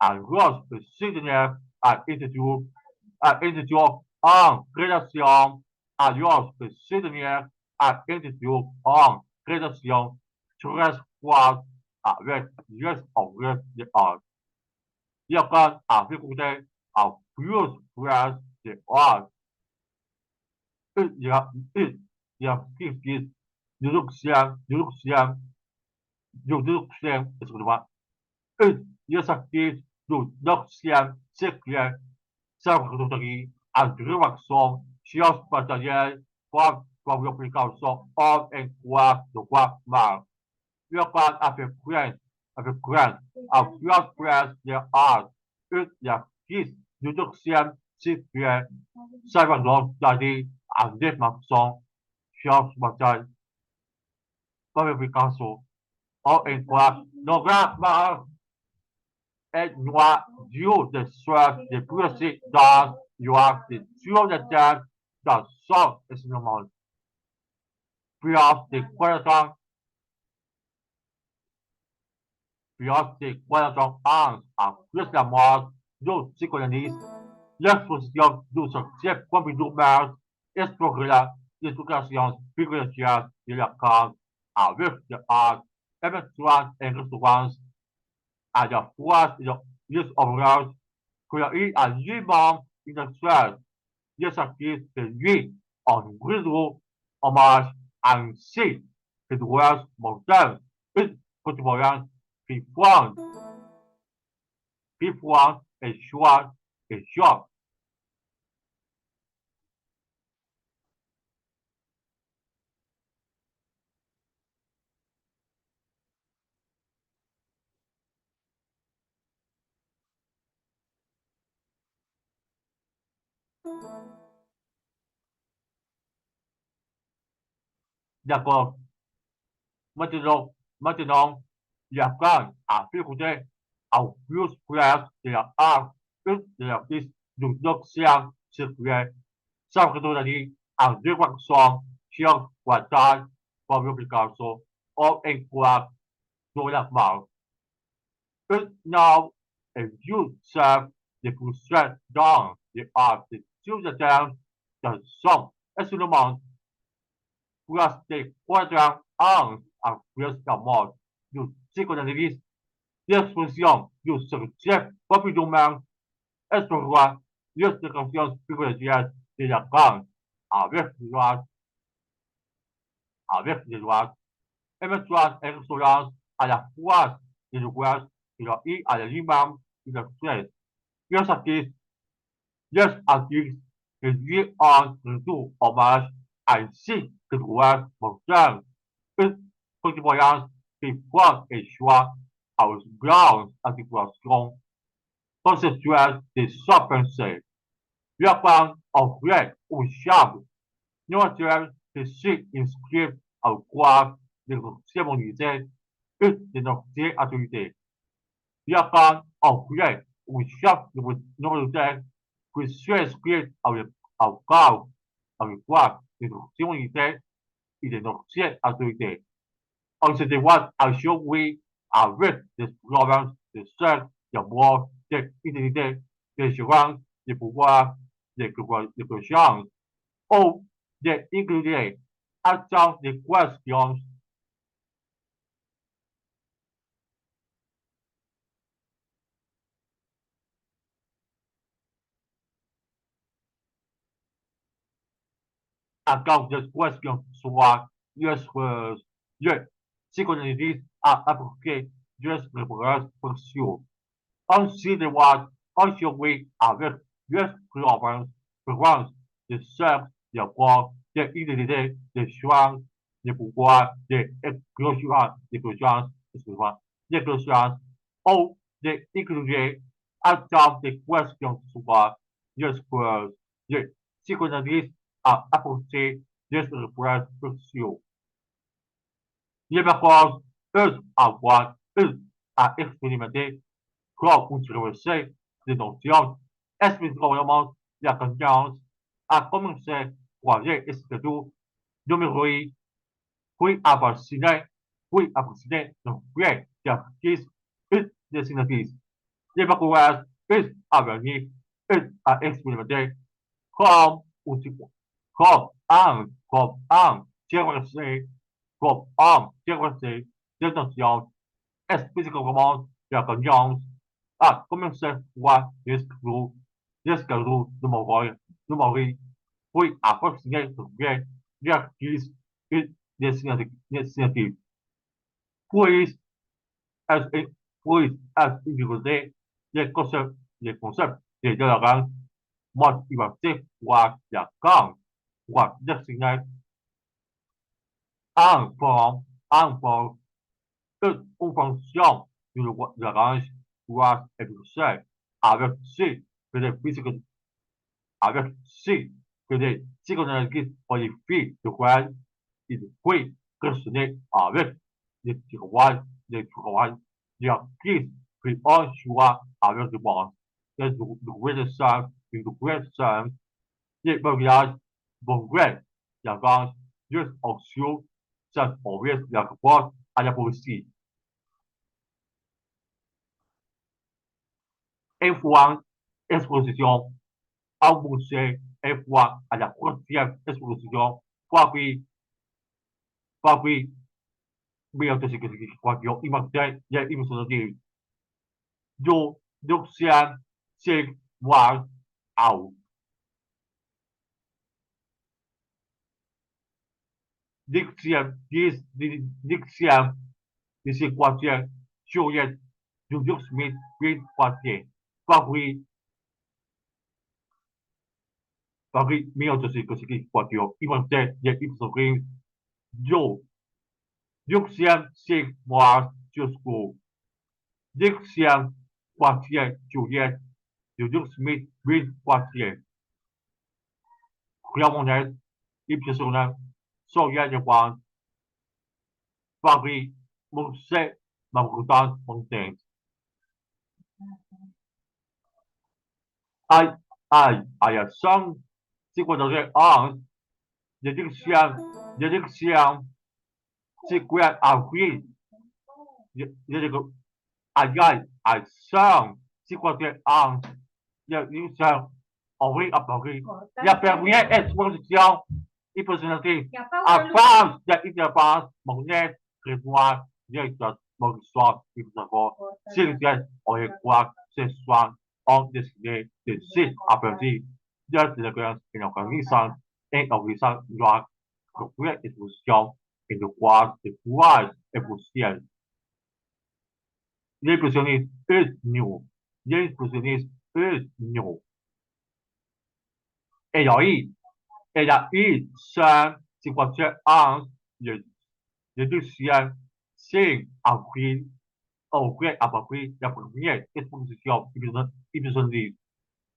à l'os de ces dernières à étudier en relation à l'os de ces dernières à étudier en relation très froide avec les œuvres de art. Lacan a récolté à plusieurs phrases de art. Il y a d'introduction, excusez-moi, une exercice d'introduction séculaire, sans introduction, sciences matérielles, forme, application, homme et quoi, de quoi, mal. Le pas avec crainte, à plusieurs places de art, une exercice d'introduction séculaire, Salvador Dali, à définition, sciences matérielles, application, homme et quoi, donc là, et noir, duo de soif, de purité dans noir, de duo de terre, dans son enseignement. Puissance des croyants, puissance des croyants en plus la mort, d'autres psychanalystes, l'exposition de ce type Pompidou Mars, explorer l'éducation spirituelle de la cause avec de art, éventuelle et restaurance à la fois de l'œuvre qu'il a eu à lui-même une seule des artistes de lui en réseau hommage à un site de droits modernes, une contemporaine qui pointe et choix et choix. D'accord. Maintenant, il apprend à féconder en plus clair de l'art, une de l'artiste d'une doxiane circulaire, sans redonner en direction sur la taille pour l'application ou un quoi sur la marque. Une now et you serve les poussées dans les arts de utilisateur de son instrument plastic quadrant en plus de mort du psychanalyste l'exposition du subject populaire explorer l'explication spirituelle de la grande avec les lois, éventuelle insolence à la fois des lois qu'il a eu à l'imam de la stress. Les artistes que lui ont rendu hommage ainsi que droits modernes, une contemporaine qui prend et choix aux grandes articulations conceptuelles de sa pensée. Le plan offrait au charme naturel de s'inscrire au croire de notre sémonité et de notre autorité. Le plan offrait au charme de notre nobilité que s'inscrire au corps, au croire de notre sémonité et de notre autorité. On se dévoile à jouer avec des provinces de seul, d'amour, d'identité, d'assurance, de pouvoir, de conscience, ou d'inclure à tant de questions à cause de questions soit le psychanalyste a appliqué des réponses sociaux. On se dévoile à jouer avec des provinces de seul, d'amour, d'identité, d'assurance, de pouvoir, de conscience, ou d'inclure à tant de questions soit le psychanalyste a apporté des réponses sociaux. Les méthodes peuvent avoir à expérimenter comme une traversée des notions, spécifiquement la conscience, a commencé par les études numériques, puis à fasciner le vrai d'artistes et dessinatrices. Les méthodes peuvent à venir et à expérimenter comme un traversée des notions, spécifiquement la conscience, a commencé par les escaliers de Maurice, puis à fasciner le vrai d'artistes et dessinatifs. Puis as influenced as individually les concepts de tolérance motivatifs hoặc giả con hoặc giác sinh này en forme une fonction de l'orange doit être avec ce que les physiques avec ce que les psychanalystes qualifient de quoi il peut questionner avec les tiroirs, les actrices qui ont choix avec le bon, les reconnaissances, une reconnaissance, les bagages, bon gré, la gauche, juste option, ça obéit la réponse à la politique. Une fois exposition embauché, une fois à la prochaine exposition, Fabrice, bien que c'est quoi qu'ils ont imaginé, il y a une chose de d'océan, c'est voir, out. Dixième, dixième, de ces quartiers, Juliette, Junior Smith, Green Quartier, Fabrice, bien que c'est quoi qu'ils ont imaginé, il y a une chose de Joe. Dixième, c'est voir, jusqu'au dixième quartier, Juliette, Junior Smith, Green Quartier. Clermont-Net, impressionnant, Soria de Juan, Fabrice, Mousse, Maroutan, Fontaine. Ai, a song, c'est quoi dans le l'élection, c'est quoi avril, a song, c'est quoi l'élection, avril à Paris, il y a première exposition, impressionnante, à France, il y a une France, Monette, Grégoire, directeur, mon histoire, il faut savoir, c'est lequel on est quoi, ce soir, ont décidé de site à partir de l'expérience et l'organisation et l'organisation doit construire une position et de croire de courage et possible. Les impressionnistes eux nous. Les impressionnistes eux nous. Et il y a eu 551 le deuxième 5 avril auprès à peu près la première exposition impressionniste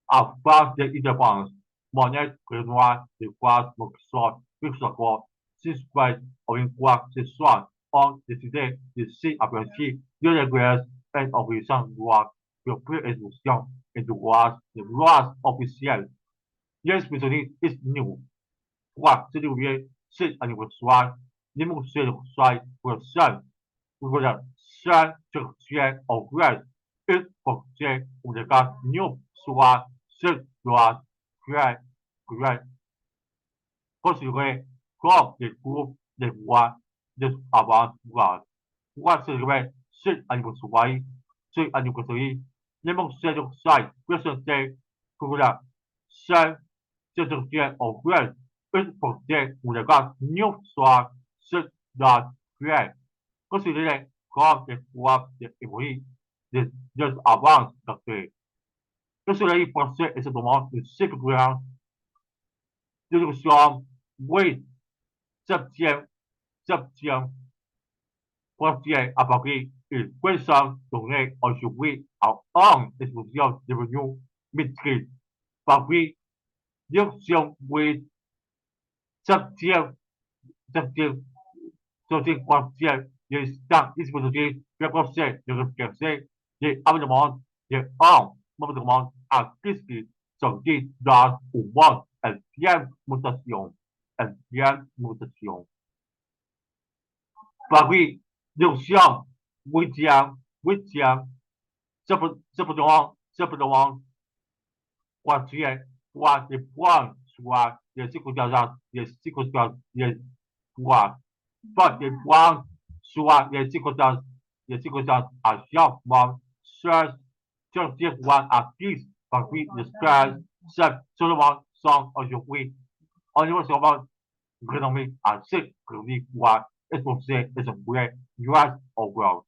à face de l'indépendance. Monette, Grenoir, de Croix, Moxon, Luxembourg, suspect en une fois ce soir ont décidé de s'apprécier de l'église et en puissant droit de pré-exposition et de droits officiels. Les expressionnistes est nous. Trois, c'est oublié, c'est anniversaire, les mots de soir pour seul. Pour la seule structure en grèce, une fonction où le cas nous soit ce doit créer, considéré comme des groupes de voix de avant-garde. Pour célébrer cet anniversaire, les mots de soir présentés pour la seule structure en grèce, une fonction où le cas nous soit ce doit créer. Considéré comme des pouvoirs d'évoluer des avances d'accueil. Le soleil français est simplement une sécurité de l'évolution, oui, septième, quartier à Paris, une puissance donnée aujourd'hui à une exposition devenue maîtrise. Paris, direction, oui, septième, quartier, les dispositifs de procès de recherche des amendements de un amendement à qui sont dits dans ou moins une mutation. Paris, direction, huitième, cependant, quartier, trois des points, soit les circonstances, trois, pas des points, soit les circonstances à chaque moment, sur tiroir à 10, parmi les 15, seulement sont aujourd'hui, on est seulement renommé à 6 chroniques pour exposer et s'ouvrir grâce au growth.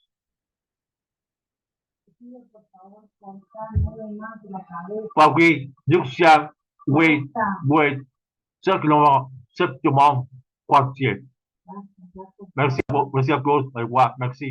Fabrice, Lucien, oui, oui, certainement quartier. Merci à vous, au revoir, merci.